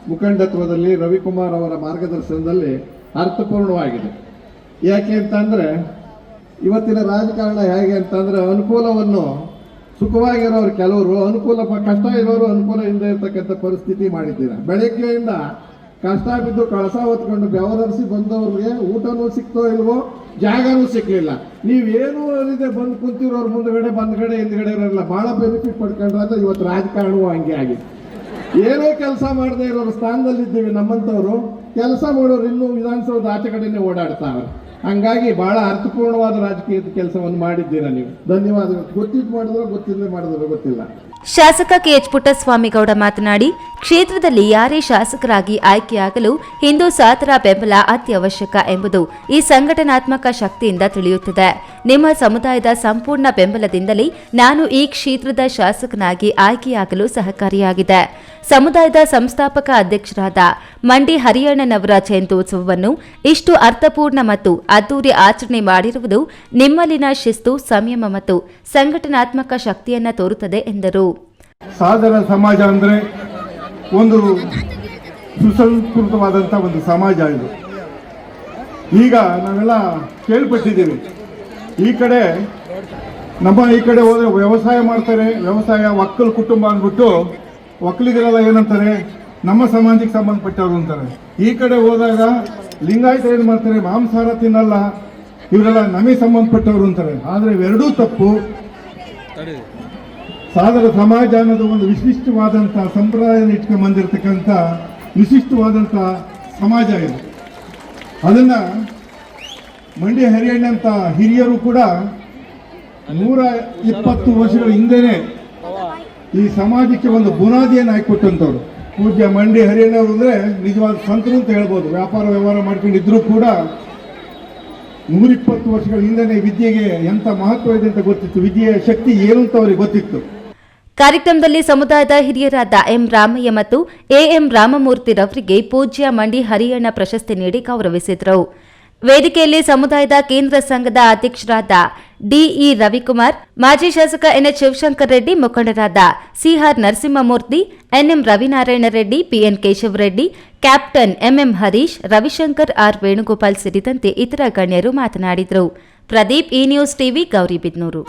ಮುಖಂಡತ್ವದಲ್ಲಿ, ರವಿಕುಮಾರ್ ಅವರ ಮಾರ್ಗದರ್ಶನದಲ್ಲಿ ಅರ್ಥಪೂರ್ಣವಾಗಿದೆ. ಯಾಕೆ ಅಂತಂದ್ರೆ ಇವತ್ತಿನ ರಾಜಕಾರಣ ಹೇಗೆ ಅಂತಂದ್ರೆ ಅನುಕೂಲವನ್ನು ಸುಖವಾಗಿರೋರು ಕೆಲವರು, ಕಷ್ಟ ಇರೋರು ಅನುಕೂಲ ಇಲ್ಲದೆ ಇರ್ತಕ್ಕಂಥ ಪರಿಸ್ಥಿತಿ ಮಾಡಿದ್ದೀರಾ. ಬೆಳಗ್ಗೆಯಿಂದ ಕಷ್ಟ ಬಿದ್ದು ಕಳಸ ಹೊತ್ಕೊಂಡು ಬೆವರರಿಸಿ ಬಂದವ್ರಿಗೆ ಊಟನೂ ಸಿಕ್ತೋ ಇಲ್ವೋ, ಜಾಗನೂ ಸಿಕ್ಲಿಲ್ಲ. ನೀವೇನು ಅಲ್ಲಿದೆ ಬಂದು ಕುಂತಿರೋರು ಮುಂದ್ಗಡೆ ಹಿಂದ್ಗಡೆ ಇರೋಲ್ಲ, ಬಹಳ ಬೆನಿಫಿಟ್ ಪಡ್ಕೊಂಡ್ರೆ ಅಂತ ಇವತ್ತು ರಾಜಕಾರಣವೂ ಹಂಗೆ ಆಗಿದೆ. ಏನೋ ಕೆಲಸ ಮಾಡದೇ ಇರೋರು ಸ್ಥಾನದಲ್ಲಿದ್ದೀವಿ ನಮ್ಮಂಥವ್ರು. ಕೆಲಸ ಮಾಡೋರು ಇನ್ನೂ ವಿಧಾನಸೌಧದ ಆಚೆ ಕಡೆನೇ ಓಡಾಡ್ತಾವ್ರೆ. ಹಂಗಾಗಿ ಬಹಳ ಅರ್ಥಪೂರ್ಣವಾದ ರಾಜಕೀಯದ ಕೆಲಸವನ್ನು ಮಾಡಿದ್ದೀರಾ ನೀವು. ಧನ್ಯವಾದಗಳು. ಗೊತ್ತಿದ್ದು ಮಾಡಿದ್ರು, ಗೊತ್ತಿಲ್ಲದೆ ಮಾಡಿದ್ರು ಗೊತ್ತಿಲ್ಲ. ಶಾಸಕ ಕೆಎಚ್ ಪುಟ್ಟಸ್ವಾಮಿಗೌಡ ಮಾತನಾಡಿ, ಕ್ಷೇತ್ರದಲ್ಲಿ ಯಾರೇ ಶಾಸಕರಾಗಿ ಆಯ್ಕೆಯಾಗಲು ಹಿಂದೂ ಸಾದರ ಬೆಂಬಲ ಅತ್ಯವಶ್ಯಕ ಎಂಬುದು ಈ ಸಂಘಟನಾತ್ಮಕ ಶಕ್ತಿಯಿಂದ ತಿಳಿಯುತ್ತದೆ. ನಿಮ್ಮ ಸಮುದಾಯದ ಸಂಪೂರ್ಣ ಬೆಂಬಲದಿಂದಲೇ ನಾನು ಈ ಕ್ಷೇತ್ರದ ಶಾಸಕನಾಗಿ ಆಯ್ಕೆಯಾಗಲು ಸಹಕಾರಿಯಾಗಿದೆ. ಸಮುದಾಯದ ಸಂಸ್ಥಾಪಕ ಅಧ್ಯಕ್ಷರಾದ ಮಂಡಿ ಹರಿಯಣ್ಣನವರ ಜಯಂತ್ಯೋತ್ಸವವನ್ನು ಇಷ್ಟು ಅರ್ಥಪೂರ್ಣ ಮತ್ತು ಅದ್ದೂರಿ ಆಚರಣೆ ಮಾಡಿರುವುದು ನಿಮ್ಮಲ್ಲಿನ ಶಿಸ್ತು, ಸಂಯಮ ಮತ್ತು ಸಂಘಟನಾತ್ಮಕ ಶಕ್ತಿಯನ್ನ ತೋರುತ್ತದೆ ಎಂದರು. ಸಾಧನ ಸಮಾಜ ಅಂದರೆ ಒಂದು ಸುಸಂಸ್ಕೃತವಾದಂಥ ಒಂದು ಸಮಾಜ ಇದು. ಈಗ ನಾವೆಲ್ಲ ಕೇಳ್ಪಟ್ಟಿದ್ದೀವಿ, ಈ ಕಡೆ ಹೋದರೆ ವ್ಯವಸಾಯ ಮಾಡ್ತಾರೆ, ವ್ಯವಸಾಯ ಒಕ್ಕಲು ಕುಟುಂಬ ಅಂದ್ಬಿಟ್ಟು ಒಕ್ಕಲಿಗರೆಲ್ಲ ಏನಂತಾರೆ, ನಮ್ಮ ಸಮಾಜಕ್ಕೆ ಸಂಬಂಧಪಟ್ಟವರು ಅಂತಾರೆ. ಈ ಕಡೆ ಹೋದಾಗ ಲಿಂಗಾಯತ ಏನು ಮಾಡ್ತಾರೆ, ಮಾಂಸಾಹಾರ ತಿನ್ನಲ್ಲ, ಇವರೆಲ್ಲ ನಮಗೆ ಸಂಬಂಧಪಟ್ಟವರು ಅಂತಾರೆ. ಆದರೆ ಇವೆರಡೂ ತಪ್ಪು. ಸಾಧನ ಸಮಾಜ ಅನ್ನೋದು ಒಂದು ವಿಶಿಷ್ಟವಾದಂಥ ಸಂಪ್ರದಾಯ ಇಟ್ಕೊಂಡು ಬಂದಿರತಕ್ಕಂಥ ವಿಶಿಷ್ಟವಾದಂಥ ಸಮಾಜ ಇದು. ಅದನ್ನು ಮಂಡಿ ಹರಿಯಣ್ಣಂಥ ಹಿರಿಯರು ಕೂಡ 120 ವರ್ಷಗಳ ಹಿಂದೆನೆ ಈ ಸಮಾಜಕ್ಕೆ ಒಂದು ಬುನಾದಿಯನ್ನು ಹಾಕಿಕೊಟ್ಟಂಥವ್ರು. ಪೂಜ್ಯ ಮಂಡಿ ಹರಿಯಣ್ಣವರು ಅಂದರೆ ನಿಜವಾದ ಸಂತರು ಅಂತ ಹೇಳ್ಬೋದು. ವ್ಯವಹಾರ ಮಾಡ್ಕೊಂಡಿದ್ರು ಕೂಡ 120 ವರ್ಷಗಳ ಹಿಂದೆನೆ ವಿದ್ಯೆಗೆ ಎಂಥ ಮಹತ್ವ ಇದೆ ಅಂತ ಗೊತ್ತಿತ್ತು, ವಿದ್ಯೆಯ ಶಕ್ತಿ ಏನು ಅಂತ ಅವರಿಗೆ ಗೊತ್ತಿತ್ತು. ಕಾರ್ಯಕ್ರಮದಲ್ಲಿ ಸಮುದಾಯದ ಹಿರಿಯರಾದ ಎಂ ರಾಮಯ್ಯ ಮತ್ತು ಎಎಂ ರಾಮಮೂರ್ತಿರವರಿಗೆ ಪೂಜ್ಯ ಮಂಡಿ ಹರಿಯಣ್ಣ ಪ್ರಶಸ್ತಿ ನೀಡಿ ಗೌರವಿಸಿದರು. ವೇದಿಕೆಯಲ್ಲಿ ಸಮುದಾಯದ ಕೇಂದ್ರ ಸಂಘದ ಅಧ್ಯಕ್ಷರಾದ ಡಿಇ ರವಿಕುಮಾರ್, ಮಾಜಿ ಶಾಸಕ ಎನ್ಎಚ್ ಶಿವಶಂಕರ್ ರೆಡ್ಡಿ, ಮುಖಂಡರಾದ CR Narasimhamurthy, NM Ravinarayana Reddy, PN Keshavareddy, captain MM Harish, Ravishankar R Venugopal ಸೇರಿದಂತೆ ಇತರ ಗಣ್ಯರು ಮಾತನಾಡಿದರು. Pradeep, E news TV, Gauribidanur.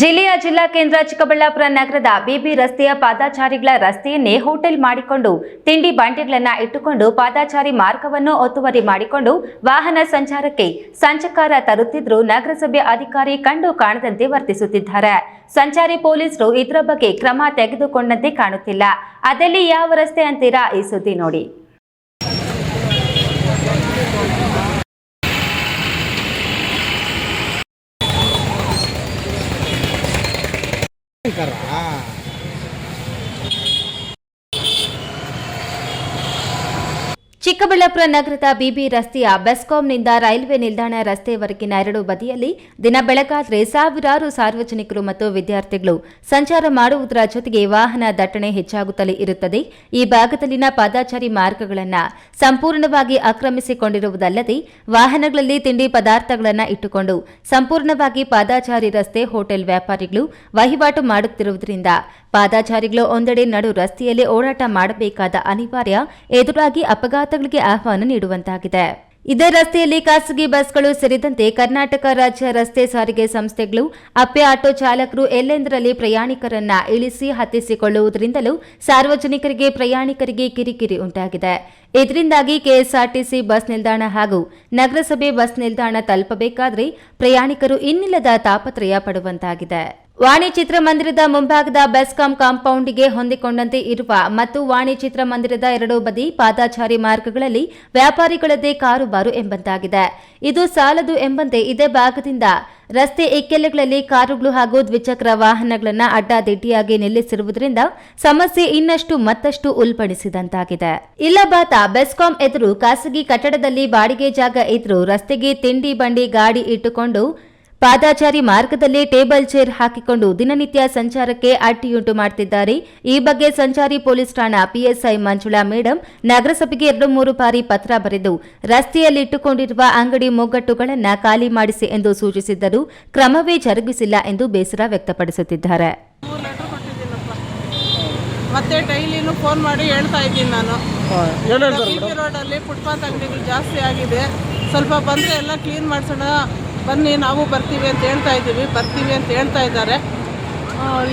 ಜಿಲ್ಲೆಯ ಜಿಲ್ಲಾ ಕೇಂದ್ರ ಚಿಕ್ಕಬಳ್ಳಾಪುರ ನಗರದ ಬಿಬಿ ರಸ್ತೆಯ ಪಾದಾಚಾರಿಗಳ ರಸ್ತೆಯನ್ನೇ ಹೋಟೆಲ್ ಮಾಡಿಕೊಂಡು ತಿಂಡಿ ಬಂಡಿಗಳನ್ನು ಇಟ್ಟುಕೊಂಡು ಪಾದಾಚಾರಿ ಮಾರ್ಗವನ್ನು ಒತ್ತುವರಿ ಮಾಡಿಕೊಂಡು ವಾಹನ ಸಂಚಾರಕ್ಕೆ ಸಂಚಕಾರ ತರುತ್ತಿದ್ದರೂ ನಗರಸಭೆ ಅಧಿಕಾರಿ ಕಂಡು ಕಾಣದಂತೆ ವರ್ತಿಸುತ್ತಿದ್ದಾರೆ. ಸಂಚಾರಿ ಪೊಲೀಸರು ಇದರ ಬಗ್ಗೆ ಕ್ರಮ ತೆಗೆದುಕೊಂಡಂತೆ ಕಾಣುತ್ತಿಲ್ಲ. ಅದೆಲ್ಲಿ ಯಾವ ರಸ್ತೆ ಅಂತೀರಾ? ಈ ಸುದ್ದಿ ನೋಡಿ. ಚಿಕ್ಕಬಳ್ಳಾಪುರ ನಗರದ ಬಿಬಿ ರಸ್ತೆಯ ಬೆಸ್ಕಾಂನಿಂದ ರೈಲ್ವೆ ನಿಲ್ದಾಣ ರಸ್ತೆಯವರೆಗಿನ ಎರಡೂ ಬದಿಯಲ್ಲಿ ದಿನ ಬೆಳಗಾದರೆ ಸಾವಿರಾರು ಸಾರ್ವಜನಿಕರು ಮತ್ತು ವಿದ್ಯಾರ್ಥಿಗಳು ಸಂಚಾರ ಮಾಡುವುದರ ಜೊತೆಗೆ ವಾಹನ ದಟ್ಟಣೆ ಹೆಚ್ಚಾಗುತ್ತಲೇ ಇರುತ್ತದೆ. ಈ ಭಾಗದಲ್ಲಿನ ಪಾದಾಚಾರಿ ಮಾರ್ಗಗಳನ್ನು ಸಂಪೂರ್ಣವಾಗಿ ಆಕ್ರಮಿಸಿಕೊಂಡಿರುವುದಲ್ಲದೆ ವಾಹನಗಳಲ್ಲಿ ತಿಂಡಿ ಪದಾರ್ಥಗಳನ್ನು ಇಟ್ಟುಕೊಂಡು ಸಂಪೂರ್ಣವಾಗಿ ಪಾದಾಚಾರಿ ರಸ್ತೆ ಹೋಟೆಲ್ ವ್ಯಾಪಾರಿಗಳು ವಹಿವಾಟು ಮಾಡುತ್ತಿರುವುದರಿಂದ ಪಾದಾಚಾರಿಗಳು ಒಂದೆಡೆ ನಡು ರಸ್ತೆಯಲ್ಲಿ ಓಡಾಟ ಮಾಡಬೇಕಾದ ಅನಿವಾರ್ಯ ಎದುರಾಗಿ ಅಪಘಾತಗಳಿಗೆ ಆಹ್ವಾನ ನೀಡುವಂತಾಗಿದೆ. ಇದೇ ರಸ್ತೆಯಲ್ಲಿ ಖಾಸಗಿ ಬಸ್ಗಳು ಸೇರಿದಂತೆ ಕರ್ನಾಟಕ ರಾಜ್ಯ ರಸ್ತೆ ಸಾರಿಗೆ ಸಂಸ್ಥೆಗಳು, ಅಪ್ಪೆ ಆಟೋ ಚಾಲಕರು ಎಲ್ಲೆಂದರಲ್ಲಿ ಪ್ರಯಾಣಿಕರನ್ನ ಇಳಿಸಿ ಹತ್ತಿಸಿಕೊಳ್ಳುವುದರಿಂದಲೂ ಸಾರ್ವಜನಿಕರಿಗೆ ಪ್ರಯಾಣಿಕರಿಗೆ ಕಿರಿಕಿರಿ ಉಂಟಾಗಿದೆ. ಇದರಿಂದಾಗಿ ಕೆಎಸ್ಆರ್ಟಿಸಿ ಬಸ್ ನಿಲ್ದಾಣ ಹಾಗೂ ನಗರಸಭೆ ಬಸ್ ನಿಲ್ದಾಣ ತಲುಪಬೇಕಾದರೆ ಪ್ರಯಾಣಿಕರು ಇನ್ನಿಲ್ಲದ ತಾಪತ್ರಯ ಪಡುವಂತಾಗಿದೆ. ವಾಣಿ ಚಿತ್ರಮಂದಿರದ ಮುಂಭಾಗದ ಬೆಸ್ಕಾಂ ಕಾಂಪೌಂಡ್ಗೆ ಹೊಂದಿಕೊಂಡಂತೆ ಇರುವ ಮತ್ತು ವಾಣಿ ಚಿತ್ರಮಂದಿರದ ಎರಡೂ ಬದಿ ಪಾದಾಚಾರಿ ಮಾರ್ಗಗಳಲ್ಲಿ ವ್ಯಾಪಾರಿಗಳದ್ದೇ ಕಾರುಬಾರು ಎಂಬಂತಾಗಿದೆ. ಇದು ಸಾಲದು ಎಂಬಂತೆ ಇದೇ ಭಾಗದಿಂದ ರಸ್ತೆ ಇಕ್ಕೆಲೆಗಳಲ್ಲಿ ಕಾರುಗಳು ಹಾಗೂ ದ್ವಿಚಕ್ರ ವಾಹನಗಳನ್ನು ಅಡ್ಡಾದಿಡ್ಡಿಯಾಗಿ ನಿಲ್ಲಿಸಿರುವುದರಿಂದ ಸಮಸ್ಯೆ ಇನ್ನಷ್ಟು ಮತ್ತಷ್ಟು ಉಲ್ಬಣಿಸಿದಂತಾಗಿದೆ. ಇಲ್ಲಬಾತ ಬೆಸ್ಕಾಂ ಎದುರು ಖಾಸಗಿ ಕಟ್ಟಡದಲ್ಲಿ ಬಾಡಿಗೆ ಜಾಗ ಇದ್ರೂ ರಸ್ತೆಗೆ ತಿಂಡಿ ಬಂಡಿ ಗಾಡಿ ಇಟ್ಟುಕೊಂಡು ಪಾದಾಚಾರಿ ಮಾರ್ಗದಲ್ಲಿ ಟೇಬಲ್ ಚೇರ್ ಹಾಕಿಕೊಂಡು ದಿನನಿತ್ಯ ಸಂಚಾರಕ್ಕೆ ಅಡ್ಡಿಯುಂಟು ಮಾಡುತ್ತಿದ್ದಾರೆ. ಈ ಬಗ್ಗೆ ಸಂಚಾರಿ ಪೊಲೀಸ್ ಠಾಣಾ ಪಿಎಸ್ಐ ಮಂಜುಳಾ ಮೇಡಂ ನಗರಸಭೆಗೆ 2-3 ಬಾರಿ ಪತ್ರ ಬರೆದು ರಸ್ತೆಯಲ್ಲಿಟ್ಟುಕೊಂಡಿರುವ ಅಂಗಡಿ ಮುಗ್ಗಟ್ಟುಗಳನ್ನು ಖಾಲಿ ಮಾಡಿಸಿ ಎಂದು ಸೂಚಿಸಿದ್ದರೂ ಕ್ರಮವೇ ಜರುಗಿಸಿಲ್ಲ ಎಂದು ಬೇಸರ ವ್ಯಕ್ತಪಡಿಸುತ್ತಿದ್ದಾರೆ. ಮತ್ತೆ ಡೈಲಿನೂ ಫೋನ್ ಮಾಡಿ ಹೇಳ್ತಾ ಇದ್ದೀನಿ ನಾನು, ಬಿಬಿ ರೋಡಲ್ಲಿ ಫುಟ್ಪಾತ್ ಅಂಗಡಿಗಳು ಜಾಸ್ತಿ ಆಗಿದೆ, ಸ್ವಲ್ಪ ಬಂದರೆ ಎಲ್ಲ ಕ್ಲೀನ್ ಮಾಡಿಸೋಣ, ಬನ್ನಿ ನಾವು ಬರ್ತೀವಿ ಅಂತ ಹೇಳ್ತಾ ಇದ್ದೀವಿ, ಬರ್ತೀವಿ ಅಂತ ಹೇಳ್ತಾ ಇದ್ದಾರೆ.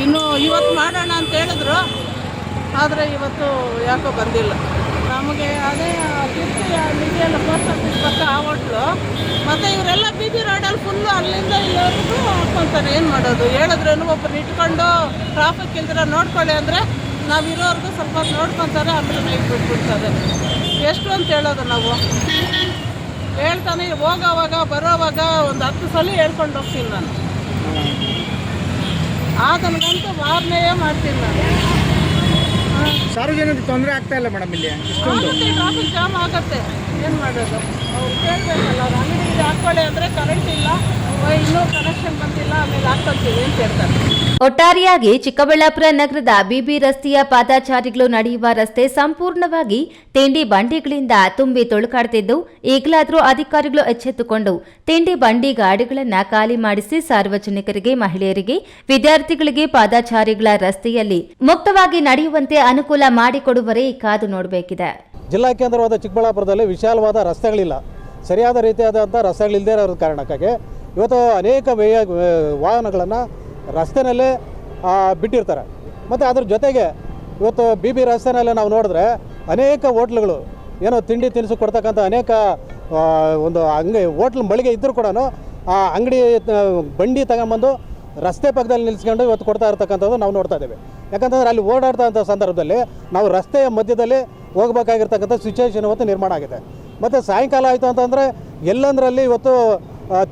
ಇನ್ನು ಇವತ್ತು ಮಾಡೋಣ ಅಂತ ಹೇಳಿದ್ರು, ಆದರೆ ಇವತ್ತು ಯಾಕೋ ಬಂದಿಲ್ಲ. ನಮಗೆ ಅದೇ ಇದೆಯಲ್ಲ ಪೋಸ್ಟ್ ಆಫೀಸ್ ಪಕ್ಕ ಆ ಹೋಟ್ಲು, ಮತ್ತು ಇವರೆಲ್ಲ ಬಿಬಿ ರೋಡಲ್ಲಿ ಫುಲ್ಲು ಅಲ್ಲಿಂದ ಇಲ್ಲಿವರೆಗೂ ಹಾಕ್ಕೊತಾರೆ. ಏನು ಮಾಡೋದು? ಹೇಳಿದ್ರೇನು ಒಬ್ಬರು ಇಟ್ಕೊಂಡು ಟ್ರಾಫಿಕ್ ಇಲ್ದಿರ ನೋಡ್ಕೊಳ್ಳಿ ಅಂದರೆ ನಾವಿರೋರ್ಗೂ ಸ್ವಲ್ಪ ನೋಡ್ಕೊತಾರೆ, ಆಮೇಲೆ ನೈಟ್ ಬಿಟ್ಬಿಡ್ತಾರೆ. ಎಷ್ಟು ಅಂತ ಹೇಳೋದು ನಾವು? ಹೇಳ್ತಾನೆ ಹೋಗೋವಾಗ ಬರೋವಾಗ ಒಂದು 10 ಸಲ ಹೇಳ್ಕೊಂಡು ಹೋಗ್ತೀನಿ ನಾನು. ಅದನ್ಗಂತೂ ವಾರ್ನೇ ಮಾಡ್ತೀನಿ ನಾನು. ಸಾರ್ವಜನಿಕ ತೊಂದರೆ ಆಗ್ತಾ ಇಲ್ಲ ಮೇಡಮ್, ಇಲ್ಲಿ ಟ್ರಾಫಿಕ್ ಜಾಮ್ ಆಗುತ್ತೆ. ಏನು ಮಾಡೋದು? ಅವ್ರು ಕೇಳಬೇಕಲ್ಲ, ಅವ್ರು ಅಂಗಡಿ ಹಾಕ್ಕೊಳ್ಳಿ ಅಂದರೆ ಕರೆಂಟ್ ಇಲ್ಲ, ಇನ್ನೂ ಕನೆಕ್ಷನ್ ಬಂದಿಲ್ಲ, ಆಮೇಲೆ ಹಾಕ್ಕೊಳ್ತೀವಿ ಅಂತ ಹೇಳ್ತಾರೆ. ಒಟ್ಟಾರೆಯಾಗಿ ಚಿಕ್ಕಬಳ್ಳಾಪುರ ನಗರದ ಬಿಬಿ ರಸ್ತೆಯ ಪಾದಚಾರಿಗಳು ನಡೆಯುವ ರಸ್ತೆ ಸಂಪೂರ್ಣವಾಗಿ ತಿಂಡಿ ಬಂಡಿಗಳಿಂದ ತುಂಬಿ ತುಳುಕಾಡುತ್ತಿದ್ದು, ಈಗಲಾದರೂ ಅಧಿಕಾರಿಗಳು ಎಚ್ಚೆತ್ತುಕೊಂಡು ತಿಂಡಿ ಬಂಡಿ ಗಾಡಿಗಳನ್ನು ಖಾಲಿ ಮಾಡಿಸಿ ಸಾರ್ವಜನಿಕರಿಗೆ, ಮಹಿಳೆಯರಿಗೆ, ವಿದ್ಯಾರ್ಥಿಗಳಿಗೆ ಪಾದಚಾರಿಗಳ ರಸ್ತೆಯಲ್ಲಿ ಮುಕ್ತವಾಗಿ ನಡೆಯುವಂತೆ ಅನುಕೂಲ ಮಾಡಿಕೊಡುವರೇ ಕಾದು ನೋಡಬೇಕಿದೆ. ಜಿಲ್ಲಾ ಕೇಂದ್ರವಾದ ಚಿಕ್ಕಬಳ್ಳಾಪುರದಲ್ಲಿ ವಿಶಾಲವಾದ ರಸ್ತೆಗಳಿಲ್ಲ, ಸರಿಯಾದ ರೀತಿಯಾದಂಥ ರಸ್ತೆಗಳಿಲ್ಲದೆ ಇರೋ ಕಾರಣಕ್ಕಾಗಿ ಇವತ್ತು ಅನೇಕ ವಾಹನಗಳನ್ನು ರಸ್ತೆನಲ್ಲೇ ಬಿಟ್ಟಿರ್ತಾರೆ. ಮತ್ತು ಅದ್ರ ಜೊತೆಗೆ ಇವತ್ತು ಬಿ ರಸ್ತೆನಲ್ಲೇ ನಾವು ನೋಡಿದ್ರೆ ಅನೇಕ ಹೋಟ್ಲುಗಳು ಏನೋ ತಿಂಡಿ ತಿನಿಸು ಕೊಡ್ತಕ್ಕಂಥ ಅನೇಕ ಒಂದು ಹೋಟ್ಲ್ ಮಳಿಗೆ ಇದ್ದರೂ ಕೂಡ ಆ ಅಂಗಡಿ ಬಂಡಿ ತಗೊಂಬಂದು ರಸ್ತೆ ಪಕ್ಕದಲ್ಲಿ ನಿಲ್ಲಿಸ್ಕೊಂಡು ಇವತ್ತು ಕೊಡ್ತಾ ಇರ್ತಕ್ಕಂಥದ್ದು ನಾವು ನೋಡ್ತಾ ಇದ್ದೇವೆ. ಯಾಕಂತಂದರೆ ಅಲ್ಲಿ ಓಡಾಡ್ತಕ್ಕಂಥ ಸಂದರ್ಭದಲ್ಲಿ ನಾವು ರಸ್ತೆಯ ಮಧ್ಯದಲ್ಲಿ ಹೋಗಬೇಕಾಗಿರ್ತಕ್ಕಂಥ ಸಿಚುವೇಶನ್ ಇವತ್ತು ನಿರ್ಮಾಣ ಆಗಿದೆ. ಮತ್ತು ಸಾಯಂಕಾಲ ಆಯಿತು ಅಂತಂದರೆ ಎಲ್ಲಂದರಲ್ಲಿ ಇವತ್ತು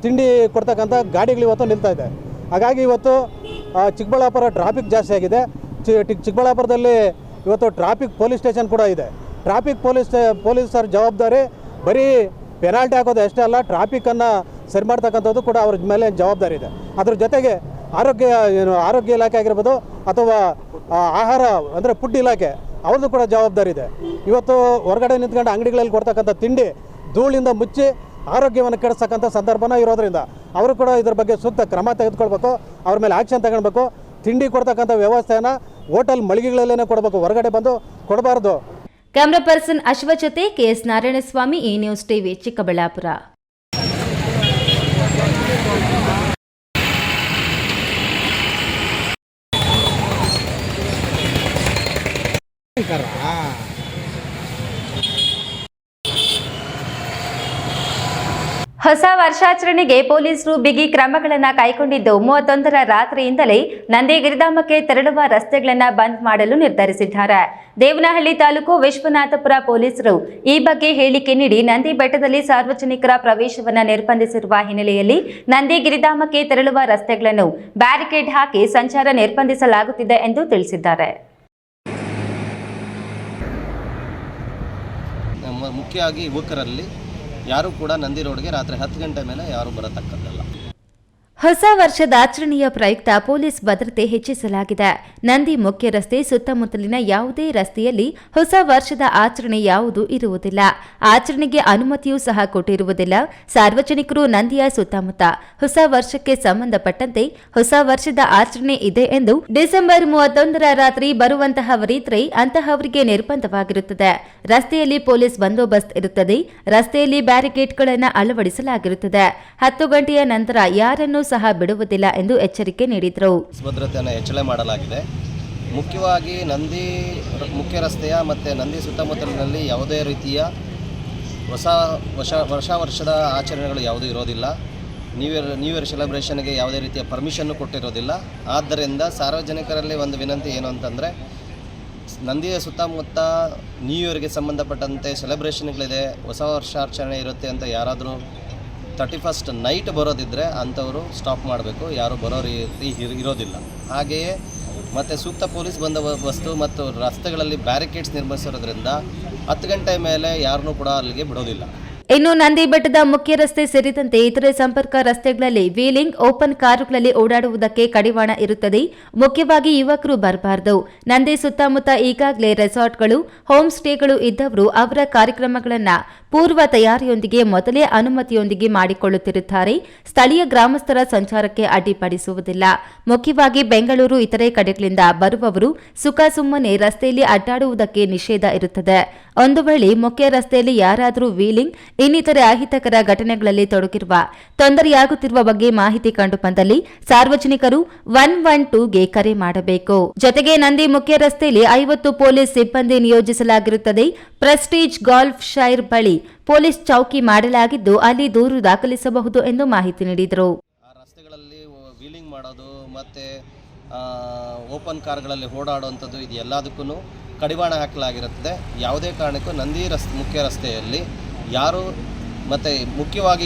ತಿಂಡಿ ಕೊಡ್ತಕ್ಕಂಥ ಗಾಡಿಗಳು ಇವತ್ತು ನಿಲ್ತಾ ಇದೆ. ಹಾಗಾಗಿ ಇವತ್ತು ಚಿಕ್ಕಬಳ್ಳಾಪುರ ಟ್ರಾಫಿಕ್ ಜಾಸ್ತಿ ಆಗಿದೆ. ಚಿಕ್ಕಬಳ್ಳಾಪುರದಲ್ಲಿ ಇವತ್ತು ಟ್ರಾಫಿಕ್ ಪೊಲೀಸ್ ಸ್ಟೇಷನ್ ಕೂಡ ಇದೆ. ಟ್ರಾಫಿಕ್ ಪೊಲೀಸರ ಜವಾಬ್ದಾರಿ ಬರೀ ಪೆನಾಲ್ಟಿ ಹಾಕೋದು ಅಷ್ಟೇ ಅಲ್ಲ, ಟ್ರಾಫಿಕ್ಕನ್ನು ಸರಿ ಮಾಡ್ತಕ್ಕಂಥದ್ದು ಕೂಡ ಅವ್ರ ಮೇಲೆ ಜವಾಬ್ದಾರಿ ಇದೆ. ಅದ್ರ ಜೊತೆಗೆ ಆರೋಗ್ಯ ಇಲಾಖೆ ಆಗಿರ್ಬೋದು ಅಥವಾ ಆಹಾರ ಅಂದರೆ ಫುಡ್ ಇಲಾಖೆ ಅವ್ರದ್ದು ಕೂಡ ಜವಾಬ್ದಾರಿ ಇದೆ. ಇವತ್ತು ಹೊರಗಡೆ ನಿಂತ್ಕೊಂಡು ಅಂಗಡಿಗಳಲ್ಲಿ ಕೊಡ್ತಕ್ಕಂಥ ತಿಂಡಿ ಧೂಳಿಂದ ಮುಚ್ಚಿ ಆರೋಗ್ಯವನ್ನು ಕೆಡಿಸ್ತಕ್ಕಂಥ ಸಂದರ್ಭನ ಇರೋದ್ರಿಂದ ಅವರು ಕೂಡ ಇದ್ರ ಬಗ್ಗೆ ಸೂಕ್ತ ಕ್ರಮ ತೆಗೆದುಕೊಳ್ಬೇಕು, ಅವ್ರ ಮೇಲೆ ಆ್ಯಕ್ಷನ್ ತಗೊಳ್ಬೇಕು. ತಿಂಡಿ ಕೊಡ್ತಕ್ಕಂಥ ವ್ಯವಸ್ಥೆಯನ್ನು ಹೋಟೆಲ್ ಮಳಿಗೆಗಳಲ್ಲೇ ಕೊಡಬೇಕು, ಹೊರಗಡೆ ಬಂದು ಕೊಡಬಾರ್ದು. ಕ್ಯಾಮರಾ ಪರ್ಸನ್ ಅಶ್ವ ಜೊತೆ ಕೆಎಸ್ ನಾರಾಯಣಸ್ವಾಮಿ, ಈ ನ್ಯೂಸ್ ಟಿವಿ, ಚಿಕ್ಕಬಳ್ಳಾಪುರ. ಹೊಸ ವರ್ಷಾಚರಣೆಗೆ ಪೊಲೀಸರು ಬಿಗಿ ಕ್ರಮಗಳನ್ನು ಕೈಗೊಂಡಿದ್ದು 31ರ ರಾತ್ರಿಯಿಂದಲೇ ನಂದಿ ಗಿರಿಧಾಮಕ್ಕೆ ತೆರಳುವ ರಸ್ತೆಗಳನ್ನು ಬಂದ್ ಮಾಡಲು ನಿರ್ಧರಿಸಿದ್ದಾರೆ. ದೇವನಹಳ್ಳಿ ತಾಲೂಕು ವಿಶ್ವನಾಥಪುರ ಪೊಲೀಸರು ಈ ಬಗ್ಗೆ ಹೇಳಿಕೆ ನೀಡಿ ನಂದಿ ಬೆಟ್ಟದಲ್ಲಿ ಸಾರ್ವಜನಿಕರ ಪ್ರವೇಶವನ್ನು ನಿರ್ಬಂಧಿಸಿರುವ ಹಿನ್ನೆಲೆಯಲ್ಲಿ ನಂದಿ ಗಿರಿಧಾಮಕ್ಕೆ ತೆರಳುವ ರಸ್ತೆಗಳನ್ನು ಬ್ಯಾರಿಕೇಡ್ ಹಾಕಿ ಸಂಚಾರ ನಿರ್ಬಂಧಿಸಲಾಗುತ್ತಿದೆ ಎಂದು ತಿಳಿಸಿದ್ದಾರೆ. ಮುಖ್ಯವಾಗಿ ಯುವಕರಲ್ಲಿ ಯಾರು ಕೂಡ ನಂದಿ ರೋಡ್ಗೆ ರಾತ್ರಿ 10 ಗಂಟೆ ಮೇಲೆ ಯಾರು ಬರತಕ್ಕದ್ದಲ್ಲ. ಹೊಸ ವರ್ಷದಾಚರಣೆಯ ಪ್ರಯುಕ್ತ ಪೊಲೀಸ್ ಭದ್ರತೆ ಹೆಚ್ಚಿಸಲಾಗಿದೆ. ನಂದಿ ಮುಖ್ಯ ರಸ್ತೆ ಸುತ್ತಮುತ್ತಲಿನ ಯಾವುದೇ ರಸ್ತೆಯಲ್ಲಿ ಹೊಸ ವರ್ಷದ ಆಚರಣೆ ಯಾವುದೂ ಇರುವುದಿಲ್ಲ. ಆಚರಣೆಗೆ ಅನುಮತಿಯೂ ಸಹ ಕೊಟ್ಟಿರುವುದಿಲ್ಲ. ಸಾರ್ವಜನಿಕರು ನಂದಿಯ ಸುತ್ತಮುತ್ತ ಹೊಸ ವರ್ಷಕ್ಕೆ ಸಂಬಂಧಪಟ್ಟಂತೆ ಹೊಸ ವರ್ಷದ ಆಚರಣೆ ಇದೆ ಎಂದು ಡಿಸೆಂಬರ್ 31ರ ರಾತ್ರಿ ಬರುವಂತಹವರಿದ್ರೆ ಅಂತಹವರಿಗೆ ನಿರ್ಬಂಧವಾಗಿರುತ್ತದೆ. ರಸ್ತೆಯಲ್ಲಿ ಪೊಲೀಸ್ ಬಂದೋಬಸ್ತ್ ಇರುತ್ತದೆ. ರಸ್ತೆಯಲ್ಲಿ ಬ್ಯಾರಿಕೇಡ್ಗಳನ್ನು ಅಳವಡಿಸಲಾಗಿರುತ್ತದೆ. 10 ಗಂಟೆಯ ನಂತರ ಯಾರನ್ನು ಸಹ ಬಿಡುವುದಿಲ್ಲ ಎಂದು ಎಚ್ಚರಿಕೆ ನೀಡಿದರು. ಭದ್ರತೆಯನ್ನು ಹೆಚ್ಚಳ ಮಾಡಲಾಗಿದೆ. ಮುಖ್ಯವಾಗಿ ನಂದಿ ಮುಖ್ಯ ರಸ್ತೆಯ ಮತ್ತು ನಂದಿ ಸುತ್ತಮುತ್ತಲಿನಲ್ಲಿ ಯಾವುದೇ ರೀತಿಯ ಹೊಸ ವರ್ಷದ ಆಚರಣೆಗಳು ಯಾವುದೂ ಇರೋದಿಲ್ಲ. ನ್ಯೂ ಇಯರ್ ಸೆಲೆಬ್ರೇಷನ್ಗೆ ಯಾವುದೇ ರೀತಿಯ ಪರ್ಮಿಷನ್ನು ಕೊಟ್ಟಿರೋದಿಲ್ಲ. ಆದ್ದರಿಂದ ಸಾರ್ವಜನಿಕರಲ್ಲಿ ಒಂದು ವಿನಂತಿ ಏನು ಅಂತಂದರೆ, ನಂದಿಯ ಸುತ್ತಮುತ್ತ ನ್ಯೂ ಇಯರ್ಗೆ ಸಂಬಂಧಪಟ್ಟಂತೆ ಸೆಲೆಬ್ರೇಷನ್ಗಳಿದೆ, ಹೊಸ ವರ್ಷಾಚರಣೆ ಇರುತ್ತೆ ಅಂತ ಯಾರಾದರೂ 31st ನೈಟ್ ಬರೋದಿದ್ದರೆ ಅಂಥವರು ಸ್ಟಾಪ್ ಮಾಡಬೇಕು. ಯಾರು ಬರೋ ರೀತಿ ಇರೋದಿಲ್ಲ. ಹಾಗೆಯೇ ಮತ್ತು ಸೂಕ್ತ ಪೊಲೀಸ್ ಬಂದೋಬಸ್ತು ಮತ್ತು ರಸ್ತೆಗಳಲ್ಲಿ ಬ್ಯಾರಿಕೇಡ್ಸ್ ನಿರ್ಮಿಸಿರೋದ್ರಿಂದ 10 ಗಂಟೆ ಮೇಲೆ ಯಾರನ್ನೂ ಕೂಡ ಅಲ್ಲಿಗೆ ಬಿಡೋದಿಲ್ಲ. ಇನ್ನು ನಂದಿ ಬೆಟ್ಟದ ಮುಖ್ಯ ರಸ್ತೆ ಸೇರಿದಂತೆ ಇತರೆ ಸಂಪರ್ಕ ರಸ್ತೆಗಳಲ್ಲಿ ವೀಲಿಂಗ್, ಓಪನ್ ಕಾರುಗಳಲ್ಲಿ ಓಡಾಡುವುದಕ್ಕೆ ಕಡಿವಾಣ ಇರುತ್ತದೆ. ಮುಖ್ಯವಾಗಿ ಯುವಕರು ಬರಬಾರದು. ನಂದಿ ಸುತ್ತಮುತ್ತ ಈಗಾಗಲೇ ರೆಸಾರ್ಟ್ಗಳು, ಹೋಮ್ ಸ್ಟೇಗಳು ಇದ್ದವರು ಅವರ ಕಾರ್ಯಕ್ರಮಗಳನ್ನು ಪೂರ್ವ ತಯಾರಿಯೊಂದಿಗೆ ಮೊದಲೇ ಅನುಮತಿಯೊಂದಿಗೆ ಮಾಡಿಕೊಳ್ಳುತ್ತಿರುತ್ತಾರೆ. ಸ್ಥಳೀಯ ಗ್ರಾಮಸ್ಥರ ಸಂಚಾರಕ್ಕೆ ಅಡ್ಡಿಪಡಿಸುವುದಿಲ್ಲ. ಮುಖ್ಯವಾಗಿ ಬೆಂಗಳೂರು ಇತರೆ ಕಡೆಗಳಿಂದ ಬರುವವರು ಸುಖ ಸುಮ್ಮನೆ ರಸ್ತೆಯಲ್ಲಿ ಅಡ್ಡಾಡುವುದಕ್ಕೆ ನಿಷೇಧ ಇರುತ್ತದೆ. ಒಂದು ವೇಳೆ ಮುಖ್ಯ ರಸ್ತೆಯಲ್ಲಿ ಯಾರಾದರೂ ವೀಲಿಂಗ್, ಇನ್ನಿತರೆ ಅಹಿತಕರ ಘಟನೆಗಳಲ್ಲಿ ತೊಂದರೆಯಾಗುತ್ತಿರುವ ಬಗ್ಗೆ ಮಾಹಿತಿ ಕಂಡುಬಂದಲ್ಲಿ ಸಾರ್ವಜನಿಕರು 112ಗೆ ಕರೆ ಮಾಡಬೇಕು. ಜೊತೆಗೆ ನಂದಿ ಮುಖ್ಯ ರಸ್ತೆಯಲ್ಲಿ 50 ಪೊಲೀಸ್ ಸಿಬ್ಬಂದಿ ನಿಯೋಜಿಸಲಾಗಿರುತ್ತದೆ. ಪ್ರೆಸ್ಟೀಜ್ ಗಾಲ್ಫ್ ಶೈರ್ ಬಳಿ ಪೊಲೀಸ್ ಚೌಕಿ ಮಾಡಲಾಗಿದ್ದು ಅಲ್ಲಿ ದೂರು ದಾಖಲಿಸಬಹುದು ಎಂದು ಮಾಹಿತಿ ನೀಡಿದರು. ರಸ್ತೆಗಳಲ್ಲಿ ವೀಲಿಂಗ್ ಮಾಡೋದು ಮತ್ತು ಓಪನ್ ಕಾರ್ಗಳಲ್ಲಿ ಓಡಾಡುವಂಥದ್ದು ಇದು ಎಲ್ಲದಕ್ಕೂ ಕಡಿವಾಣ ಹಾಕಲಾಗಿರುತ್ತದೆ. ಯಾವುದೇ ಕಾರಣಕ್ಕೂ ನಂದಿ ಮುಖ್ಯ ರಸ್ತೆಯಲ್ಲಿ ಯಾರು ಮತ್ತು ಮುಖ್ಯವಾಗಿ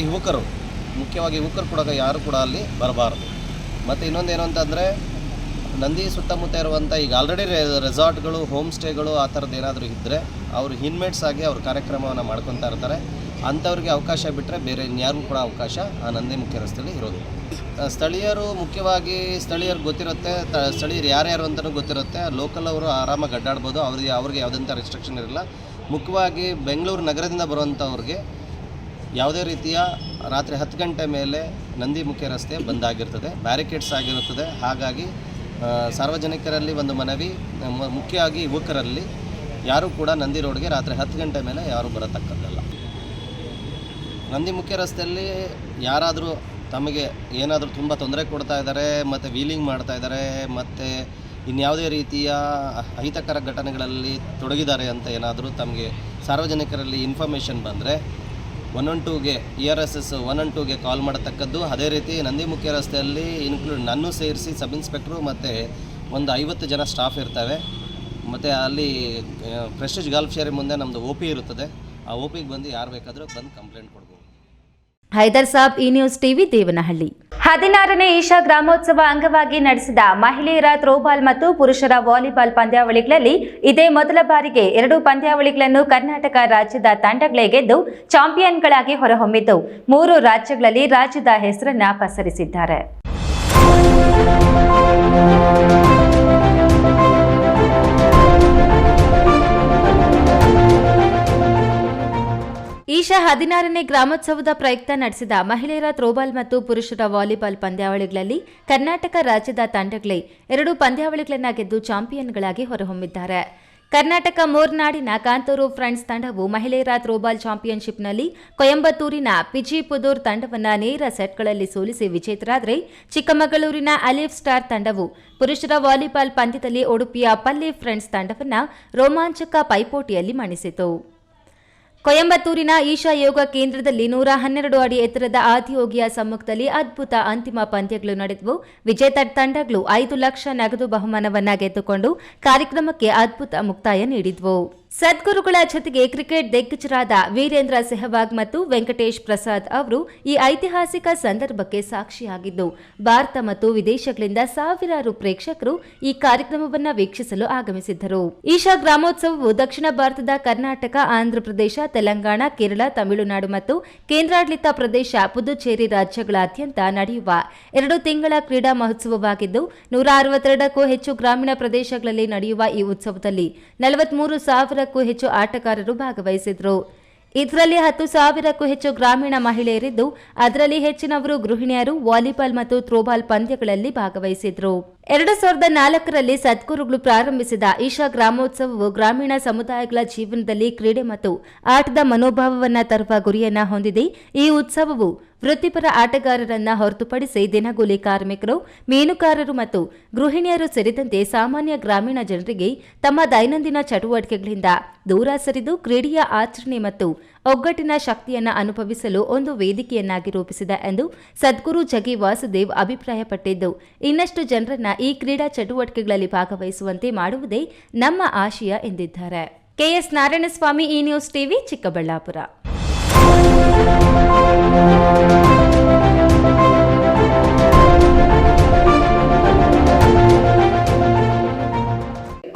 ಯುವಕರು ಕೂಡ ಯಾರು ಕೂಡ ಅಲ್ಲಿ ಬರಬಾರದು. ಮತ್ತು ಇನ್ನೊಂದೇನು ಅಂತಂದರೆ ನಂದಿ ಸುತ್ತಮುತ್ತ ಇರುವಂಥ ಈಗ ಆಲ್ರೆಡಿ ರೆಸಾರ್ಟ್ಗಳು, ಹೋಮ್ ಸ್ಟೇಗಳು ಆ ಥರದ್ದು ಏನಾದರೂ ಇದ್ದರೆ ಅವರು ಇನ್ಮೇಟ್ಸ್ ಆಗಿ ಅವ್ರ ಕಾರ್ಯಕ್ರಮವನ್ನು ಮಾಡ್ಕೊತಾ ಇರ್ತಾರೆ. ಅಂಥವ್ರಿಗೆ ಅವಕಾಶ ಬಿಟ್ಟರೆ ಬೇರೆ ಇನ್ಯಾರಿಗೂ ಕೂಡ ಅವಕಾಶ ಆ ನಂದಿ ಮುಖ್ಯ ರಸ್ತೆಯಲ್ಲಿ ಇರೋದು. ಸ್ಥಳೀಯರು ಮುಖ್ಯವಾಗಿ ಸ್ಥಳೀಯರಿಗೆ ಗೊತ್ತಿರುತ್ತೆ, ಸ್ಥಳೀಯರು ಯಾರ್ಯಾರು ಅಂತಲೂ ಗೊತ್ತಿರುತ್ತೆ. ಲೋಕಲ್ ಅವರು ಆರಾಮಾಗಿ ಅಡ್ಡಾಡ್ಬೋದು, ಅವ್ರಿಗೆ ಯಾವುದಂಥ ರೆಸ್ಟ್ರಿಕ್ಷನ್ ಇರಲ್ಲ. ಮುಖ್ಯವಾಗಿ ಬೆಂಗಳೂರು ನಗರದಿಂದ ಬರುವಂಥವ್ರಿಗೆ ಯಾವುದೇ ರೀತಿಯ ರಾತ್ರಿ 10 ಗಂಟೆ ಮೇಲೆ ನಂದಿ ಮುಖ್ಯ ರಸ್ತೆ ಬಂದಾಗಿರ್ತದೆ, ಬ್ಯಾರಿಕೇಡ್ಸ್ ಆಗಿರುತ್ತದೆ. ಹಾಗಾಗಿ ಸಾರ್ವಜನಿಕರಲ್ಲಿ ಒಂದು ಮನವಿ, ಮುಖ್ಯವಾಗಿ ಯುವಕರಲ್ಲಿ, ಯಾರೂ ಕೂಡ ನಂದಿ ರೋಡ್ಗೆ ರಾತ್ರಿ 10 ಗಂಟೆ ಮೇಲೆ ಯಾರೂ ಬರತಕ್ಕದ್ದಲ್ಲ. ನಂದಿ ಮುಖ್ಯ ರಸ್ತೆಯಲ್ಲಿ ಯಾರಾದರೂ ತಮಗೆ ಏನಾದರೂ ತುಂಬ ತೊಂದರೆ ಕೊಡ್ತಾ ಇದ್ದಾರೆ, ಮತ್ತು ವೀಲಿಂಗ್ ಮಾಡ್ತಾ ಇದ್ದಾರೆ, ಮತ್ತು ಇನ್ಯಾವುದೇ ರೀತಿಯ ಅಹಿತಕರ ಘಟನೆಗಳಲ್ಲಿ ತೊಡಗಿದ್ದಾರೆ ಅಂತ ಏನಾದರೂ ತಮಗೆ ಸಾರ್ವಜನಿಕರಲ್ಲಿ ಇನ್ಫಾರ್ಮೇಷನ್ ಬಂದರೆ 112ಗೆ ERSS 112ಗೆ ಕಾಲ್ ಮಾಡತಕ್ಕದ್ದು. ಅದೇ ರೀತಿ ನಂದಿ ಮುಖ್ಯ ರಸ್ತೆಯಲ್ಲಿ ನನ್ನೂ ಸೇರಿಸಿ ಸಬ್ ಇನ್ಸ್ಪೆಕ್ಟ್ರು ಮತ್ತು ಒಂದು 50 ಜನ ಸ್ಟಾಫ್ ಇರ್ತವೆ. ಮತ್ತು ಅಲ್ಲಿ ಪ್ರೆಸ್ಟೀಜ್ ಗಾಲ್ಫ್ ಶೇರಿ ಮುಂದೆ ನಮ್ಮದು OP ಇರುತ್ತದೆ. ಆ OPಗೆ ಬಂದು ಯಾರು ಬೇಕಾದರೂ ಬಂದು ಕಂಪ್ಲೇಂಟ್ ಕೊಡ್ಬೋದು. ಹೈದರ್ ಸಾಬ್, ಈ ನ್ಯೂಸ್ ಟಿವಿ, ದೇವನಹಳ್ಳಿ. 16ನೇ ಈಶಾ ಗ್ರಾಮೋತ್ಸವ ಅಂಗವಾಗಿ ನಡೆಸಿದ ಮಹಿಳೆಯರ ಥ್ರೋಬಾಲ್ ಮತ್ತು ಪುರುಷರ ವಾಲಿಬಾಲ್ ಪಂದ್ಯಾವಳಿಗಳಲ್ಲಿ ಇದೇ ಮೊದಲ ಬಾರಿಗೆ 2 ಪಂದ್ಯಾವಳಿಗಳನ್ನು ಕರ್ನಾಟಕ ರಾಜ್ಯದ ತಂಡಗಳೇ ಗೆದ್ದು ಚಾಂಪಿಯನ್ಗಳಾಗಿ ಹೊರಹೊಮ್ಮಿದ್ದು 3 ರಾಜ್ಯಗಳಲ್ಲಿ ರಾಜ್ಯದ ಹೆಸರನ್ನ ಪಸರಿಸಿದ್ದಾರೆ. ಈಶಾ 16ನೇ ಗ್ರಾಮೋತ್ಸವದ ಪ್ರಯುಕ್ತ ನಡೆಸಿದ ಮಹಿಳೆಯರ ಥ್ರೋಬಾಲ್ ಮತ್ತು ಪುರುಷರ ವಾಲಿಬಾಲ್ ಪಂದ್ಯಾವಳಿಗಳಲ್ಲಿ ಕರ್ನಾಟಕ ರಾಜ್ಯದ ತಂಡಗಳೇ 2 ಪಂದ್ಯಾವಳಿಗಳನ್ನು ಗೆದ್ದು ಚಾಂಪಿಯನ್ಗಳಾಗಿ ಹೊರಹೊಮ್ಮಿದ್ದಾರೆ. ಕರ್ನಾಟಕ ಮೂರ್ನಾಡಿನ ಕಾಂತೂರು ಫ್ರೆಂಡ್ಸ್ ತಂಡವು ಮಹಿಳೆಯರ ಥ್ರೋಬಾಲ್ ಚಾಂಪಿಯನ್ಶಿಪ್ನಲ್ಲಿ ಕೊಯಂಬತ್ತೂರಿನ ಪಿಜಿಪುದೂರ್ ತಂಡವನ್ನು ನೇರ ಸೆಟ್ಗಳಲ್ಲಿ ಸೋಲಿಸಿ ವಿಜೇತರಾದರೆ, ಚಿಕ್ಕಮಗಳೂರಿನ ಅಲಿಫ್ ಸ್ಟಾರ್ ತಂಡವು ಪುರುಷರ ವಾಲಿಬಾಲ್ ಪಂದ್ಯದಲ್ಲಿ ಉಡುಪಿಯ ಪಲ್ಲಿ ಫ್ರೆಂಡ್ಸ್ ತಂಡವನ್ನು ರೋಮಾಂಚಕ ಪೈಪೋಟಿಯಲ್ಲಿ ಮಣಿಸಿತು. ಕೊಯಂಬತ್ತೂರಿನ ಈಶಾ ಯೋಗ ಕೇಂದ್ರದಲ್ಲಿ 112 ಅಡಿ ಎತ್ತರದ ಆದಿಯೋಗಿಯ ಸಮ್ಮುಖದಲ್ಲಿ ಅದ್ಭುತ ಅಂತಿಮ ಪಂದ್ಯಗಳು ನಡೆದವು. ವಿಜೇತ ತಂಡಗಳು 5 ಲಕ್ಷ ನಗದು ಬಹುಮಾನವನ್ನ ಗೆದ್ದುಕೊಂಡು ಕಾರ್ಯಕ್ರಮಕ್ಕೆ ಅದ್ಭುತ ಮುಕ್ತಾಯ ನೀಡಿದ್ವು. ಸದ್ಗುರುಗಳ ಜೊತೆಗೆ ಕ್ರಿಕೆಟ್ ದಿಗ್ಗಜರಾದ ವೀರೇಂದ್ರ ಸೆಹವಾಗ್ ಮತ್ತು ವೆಂಕಟೇಶ್ ಪ್ರಸಾದ್ ಅವರು ಈ ಐತಿಹಾಸಿಕ ಸಂದರ್ಭಕ್ಕೆ ಸಾಕ್ಷಿಯಾಗಿದ್ದು, ಭಾರತ ಮತ್ತು ವಿದೇಶಗಳಿಂದ ಸಾವಿರಾರು ಪ್ರೇಕ್ಷಕರು ಈ ಕಾರ್ಯಕ್ರಮವನ್ನು ವೀಕ್ಷಿಸಲು ಆಗಮಿಸಿದ್ದರು. ಈಶಾ ಗ್ರಾಮೋತ್ಸವವು ದಕ್ಷಿಣ ಭಾರತದ ಕರ್ನಾಟಕ, ಆಂಧ್ರಪ್ರದೇಶ, ತೆಲಂಗಾಣ, ಕೇರಳ, ತಮಿಳುನಾಡು ಮತ್ತು ಕೇಂದ್ರಾಡಳಿತ ಪ್ರದೇಶ ಪುದುಚೇರಿ ರಾಜ್ಯಗಳಾದ್ಯಂತ ನಡೆಯುವ 2 ತಿಂಗಳ ಕ್ರೀಡಾ ಮಹೋತ್ಸವವಾಗಿದ್ದು, 162ಕ್ಕೂ ಹೆಚ್ಚು ಗ್ರಾಮೀಣ ಪ್ರದೇಶಗಳಲ್ಲಿ ನಡೆಯುವ ಈ ಉತ್ಸವದಲ್ಲಿ 43,000ಕ್ಕೂ ಹೆಚ್ಚು ಆಟಗಾರರು ಭಾಗವಹಿಸಿದ್ರು. ಇದರಲ್ಲಿ 10,000ಕ್ಕೂ ಹೆಚ್ಚು ಗ್ರಾಮೀಣ ಮಹಿಳೆಯರಿದ್ದು, ಅದರಲ್ಲಿ ಹೆಚ್ಚಿನವರು ಗೃಹಿಣಿಯರು ವಾಲಿಬಾಲ್ ಮತ್ತು ಥ್ರೋಬಾಲ್ ಪಂದ್ಯಗಳಲ್ಲಿ ಭಾಗವಹಿಸಿದ್ರು. 2004ರಲ್ಲಿ ಸದ್ಗುರುಗಳು ಪ್ರಾರಂಭಿಸಿದ ಈಶಾ ಗ್ರಾಮೋತ್ಸವವು ಗ್ರಾಮೀಣ ಸಮುದಾಯಗಳ ಜೀವನದಲ್ಲಿ ಕ್ರೀಡೆ ಮತ್ತು ಆಟದ ಮನೋಭಾವವನ್ನು ತರುವ ಗುರಿಯನ್ನ ಹೊಂದಿದೆ. ಈ ಉತ್ಸವವು ವೃತ್ತಿಪರ ಆಟಗಾರರನ್ನ ಹೊರತುಪಡಿಸಿ ದಿನಗೂಲಿ ಕಾರ್ಮಿಕರು, ಮೀನುಗಾರರು ಮತ್ತು ಗೃಹಿಣಿಯರು ಸೇರಿದಂತೆ ಸಾಮಾನ್ಯ ಗ್ರಾಮೀಣ ಜನರಿಗೆ ತಮ್ಮ ದೈನಂದಿನ ಚಟುವಟಿಕೆಗಳಿಂದ ದೂರ ಸರಿದು ಕ್ರೀಡೆಯ ಆಚರಣೆ ಮತ್ತು ಒಗ್ಗಟ್ಟಿನ ಶಕ್ತಿಯನ್ನು ಅನುಭವಿಸಲು ಒಂದು ವೇದಿಕೆಯನ್ನಾಗಿ ರೂಪಿಸಿದೆ ಎಂದು ಸದ್ಗುರು ಜಗಿ ವಾಸುದೇವ್ ಅಭಿಪ್ರಾಯಪಟ್ಟಿದ್ದು, ಇನ್ನಷ್ಟು ಜನರನ್ನ ಈ ಕ್ರೀಡಾ ಚಟುವಟಿಕೆಗಳಲ್ಲಿ ಭಾಗವಹಿಸುವಂತೆ ಮಾಡುವುದೇ ನಮ್ಮ ಆಶಯ ಎಂದಿದ್ದಾರೆ. ಕೆಎಸ್ ನಾರಾಯಣಸ್ವಾಮಿ, ಈ ನ್ಯೂಸ್ ಟಿವಿ, ಚಿಕ್ಕಬಳ್ಳಾಪುರ.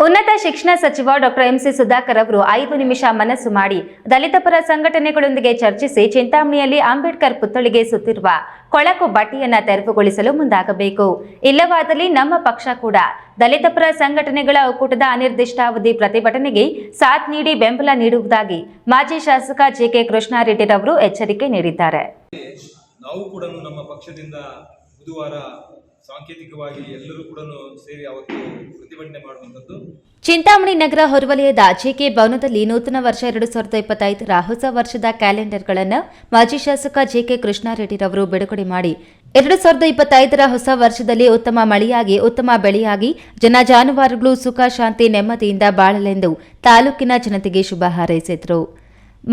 ಉನ್ನತ ಶಿಕ್ಷಣ ಸಚಿವ ಡಾಕ್ಟರ್ ಎಂಸಿ ಸುಧಾಕರ್ ಅವರು 5 ನಿಮಿಷ ಮನಸ್ಸು ಮಾಡಿ ದಲಿತ ಪರ ಸಂಘಟನೆಗಳೊಂದಿಗೆ ಚರ್ಚಿಸಿ ಚಿಂತಾಮಣಿಯಲ್ಲಿ ಅಂಬೇಡ್ಕರ್ ಪುತ್ಥಳಿಗೆ ಸುತ್ತಿರುವ ಕೊಳಕು ಬಟ್ಟೆಯನ್ನ ತೆರವುಗೊಳಿಸಲು ಮುಂದಾಗಬೇಕು. ಇಲ್ಲವಾದಲ್ಲಿ ನಮ್ಮ ಪಕ್ಷ ಕೂಡ ದಲಿತ ಪರ ಸಂಘಟನೆಗಳ ಒಕ್ಕೂಟದ ಅನಿರ್ದಿಷ್ಟಾವಧಿ ಪ್ರತಿಭಟನೆಗೆ ಸಾಥ್ ನೀಡಿ ಬೆಂಬಲ ನೀಡುವುದಾಗಿ ಮಾಜಿ ಶಾಸಕ ಜೆಕೆ ಕೃಷ್ಣಾರೆಡ್ಡಿರವರು ಎಚ್ಚರಿಕೆ ನೀಡಿದ್ದಾರೆ. ನಾವು ಕೂಡ ನಮ್ಮ ಪಕ್ಷದಿಂದ ಬುಧವಾರ ಸಾಂಕೇತಿಕವಾಗಿ ಎಲ್ಲರೂ ಕೂಡ ಸೇರಿ ಅವತ್ತು ಪ್ರತಿಭಟನೆ ಮಾಡುವಂಥದ್ದು. ಚಿಂತಾಮಣಿ ನಗರ ಹೊರವಲಯದ ಜೆಕೆ ಭವನದಲ್ಲಿ ನೂತನ ವರ್ಷ 2025ರ ಹೊಸ ವರ್ಷದ ಕ್ಯಾಲೆಂಡರ್ಗಳನ್ನು ಮಾಜಿ ಶಾಸಕ ಜೆಕೆ ಕೃಷ್ಣಾರೆಡ್ಡಿರವರು ಬಿಡುಗಡೆ ಮಾಡಿ 2025ರ ಹೊಸ ವರ್ಷದಲ್ಲಿ ಉತ್ತಮ ಮಳೆಯಾಗಿ ಉತ್ತಮ ಬೆಳೆಯಾಗಿ ಜನ ಜಾನುವಾರುಗಳು ಸುಖ ಶಾಂತಿ ನೆಮ್ಮದಿಯಿಂದ ಬಾಳಲೆಂದು ತಾಲೂಕಿನ ಜನತೆಗೆ ಶುಭ ಹಾರೈಸಿದರು.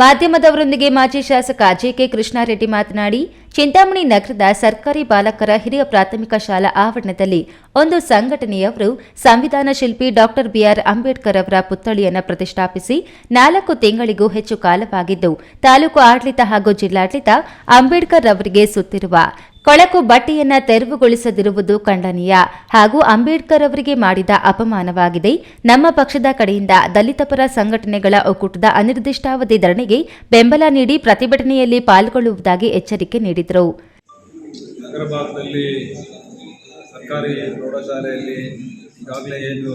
ಮಾಧ್ಯಮದವರೊಂದಿಗೆ ಮಾಜಿ ಶಾಸಕ ಜೆಕೆ ಕೃಷ್ಣಾರೆಡ್ಡಿ ಮಾತನಾಡಿ, ಚಿಂತಾಮಣಿ ನಗರದ ಸರ್ಕಾರಿ ಬಾಲಕರ ಹಿರಿಯ ಪ್ರಾಥಮಿಕ ಶಾಲಾ ಆವರಣದಲ್ಲಿ ಒಂದು ಸಂಘಟನೆಯವರು ಸಂವಿಧಾನ ಶಿಲ್ಪಿ ಡಾಕ್ಟರ್ ಬಿಆರ್ ಅಂಬೇಡ್ಕರ್ ಅವರ ಪುತ್ಥಳಿಯನ್ನು ಪ್ರತಿಷ್ಠಾಪಿಸಿ 4 ತಿಂಗಳಿಗೂ ಹೆಚ್ಚು ಕಾಲವಾಗಿದ್ದು, ತಾಲೂಕು ಆಡಳಿತ ಹಾಗೂ ಜಿಲ್ಲಾಡಳಿತ ಅಂಬೇಡ್ಕರ್ ಅವರಿಗೆ ಸುತ್ತಿರುವ ಕೊಳಕು ಬಟ್ಟೆಯನ್ನ ತೆರವುಗೊಳಿಸದಿರುವುದು ಖಂಡನೀಯ ಹಾಗೂ ಅಂಬೇಡ್ಕರ್ ಅವರಿಗೆ ಮಾಡಿದ ಅಪಮಾನವಾಗಿದೆ. ನಮ್ಮ ಪಕ್ಷದ ಕಡೆಯಿಂದ ದಲಿತ ಪರ ಸಂಘಟನೆಗಳ ಒಕ್ಕೂಟದ ಅನಿರ್ದಿಷ್ಟಾವಧಿ ಧರಣಿಗೆ ಬೆಂಬಲ ನೀಡಿ ಪ್ರತಿಭಟನೆಯಲ್ಲಿ ಪಾಲ್ಗೊಳ್ಳುವುದಾಗಿ ಎಚ್ಚರಿಕೆ ನೀಡಿದರು. ನಗರ ಭಾಗದಲ್ಲಿ ಸರ್ಕಾರಿ ಪ್ರೌಢಶಾಲೆಯಲ್ಲಿ ಈಗಾಗಲೇ ಏನು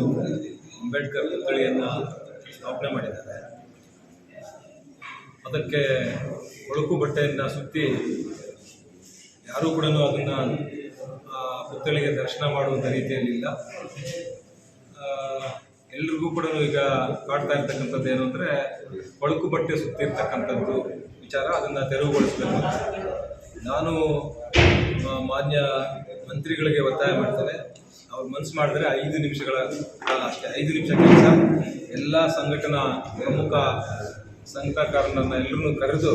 ಅಂಬೇಡ್ಕರ್ ಪುತ್ಥಳಿಯನ್ನು ಸ್ಥಾಪನೆ ಮಾಡಿದ್ದಾರೆ, ಅದಕ್ಕೆ ಕೊಳಕು ಬಟ್ಟೆಯನ್ನು ಸುತ್ತಿ ಯಾರೂ ಕೂಡ ಅದನ್ನು ಪುತ್ಥಳಿಗೆ ದರ್ಶನ ಮಾಡುವಂಥ ರೀತಿಯಲ್ಲಿಲ್ಲ. ಎಲ್ರಿಗೂ ಕೂಡ ಈಗ ಕಾಡ್ತಾ ಇರ್ತಕ್ಕಂಥದ್ದು ಏನು ಅಂದರೆ ಕೊಳಕು ಬಟ್ಟೆ ಸುತ್ತಿರ್ತಕ್ಕಂಥದ್ದು ವಿಚಾರ, ಅದನ್ನು ತೆರವುಗೊಳಿಸಬೇಕು. ನಾನು ಮಾನ್ಯ ಮಂತ್ರಿಗಳಿಗೆ ಒತ್ತಾಯ ಮಾಡ್ತೇನೆ, ಅವ್ರು ಮನಸ್ಸು ಮಾಡಿದ್ರೆ 5 ನಿಮಿಷಗಳ ಕಾಲ ಅಷ್ಟೇ, 5 ನಿಮಿಷ ಕೆಲಸ. ಎಲ್ಲ ಸಂಘಟನಾ ಪ್ರಮುಖ ಸಂಘಟಕರನ್ನ ಎಲ್ಲರನ್ನೂ ಕರೆದು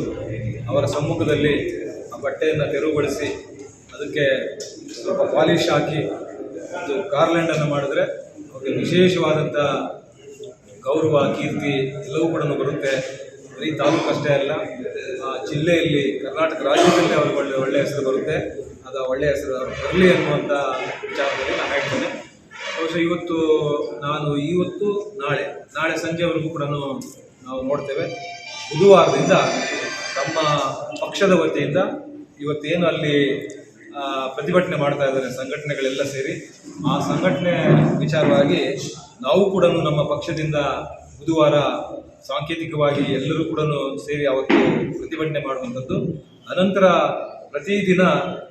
ಅವರ ಸಮ್ಮುಖದಲ್ಲಿ ಆ ಬಟ್ಟೆಯನ್ನು ತೆರವುಗೊಳಿಸಿ ಅದಕ್ಕೆ ಸ್ವಲ್ಪ ಪಾಲಿಶ್ ಹಾಕಿ ಒಂದು ಗಾರ್ಲ್ಯಾಂಡನ್ನು ಮಾಡಿದ್ರೆ ಅವ್ರಿಗೆ ವಿಶೇಷವಾದಂಥ ಗೌರವ, ಕೀರ್ತಿ ಎಲ್ಲವೂ ಕೂಡ ಬರುತ್ತೆ. ಬರೀ ತಾಲೂಕು ಅಷ್ಟೇ ಅಲ್ಲ, ಜಿಲ್ಲೆಯಲ್ಲಿ, ಕರ್ನಾಟಕ ರಾಜ್ಯದಲ್ಲಿ ಅವ್ರಿಗೆ ಒಳ್ಳೆಯ ಹೆಸರು ಬರುತ್ತೆ. ಅದು ಒಳ್ಳೆಯ ಹೆಸರು ಅವ್ರು ಬರಲಿ ಅನ್ನುವಂಥ ವಿಚಾರದಲ್ಲಿ ನಾನು ಹೇಳ್ತೇನೆ. ಬಹುಶಃ ಇವತ್ತು ನಾಳೆ ಸಂಜೆವರೆಗೂ ಕೂಡ ನಾವು ನೋಡ್ತೇವೆ. ಬುಧವಾರದಿಂದ ನಮ್ಮ ಪಕ್ಷದ ವತಿಯಿಂದ ಇವತ್ತೇನು ಅಲ್ಲಿ ಪ್ರತಿಭಟನೆ ಮಾಡ್ತಾ ಇದ್ದಾರೆ ಸಂಘಟನೆಗಳೆಲ್ಲ ಸೇರಿ, ಆ ಸಂಘಟನೆ ವಿಚಾರವಾಗಿ ನಾವು ಕೂಡ ನಮ್ಮ ಪಕ್ಷದಿಂದ ಬುಧವಾರ ಸಾಂಕೇತಿಕವಾಗಿ ಎಲ್ಲರೂ ಕೂಡ ಸೇರಿ ಅವತ್ತು ಪ್ರತಿಭಟನೆ ಮಾಡುವಂಥದ್ದು. ಅನಂತರ ಪ್ರತಿದಿನ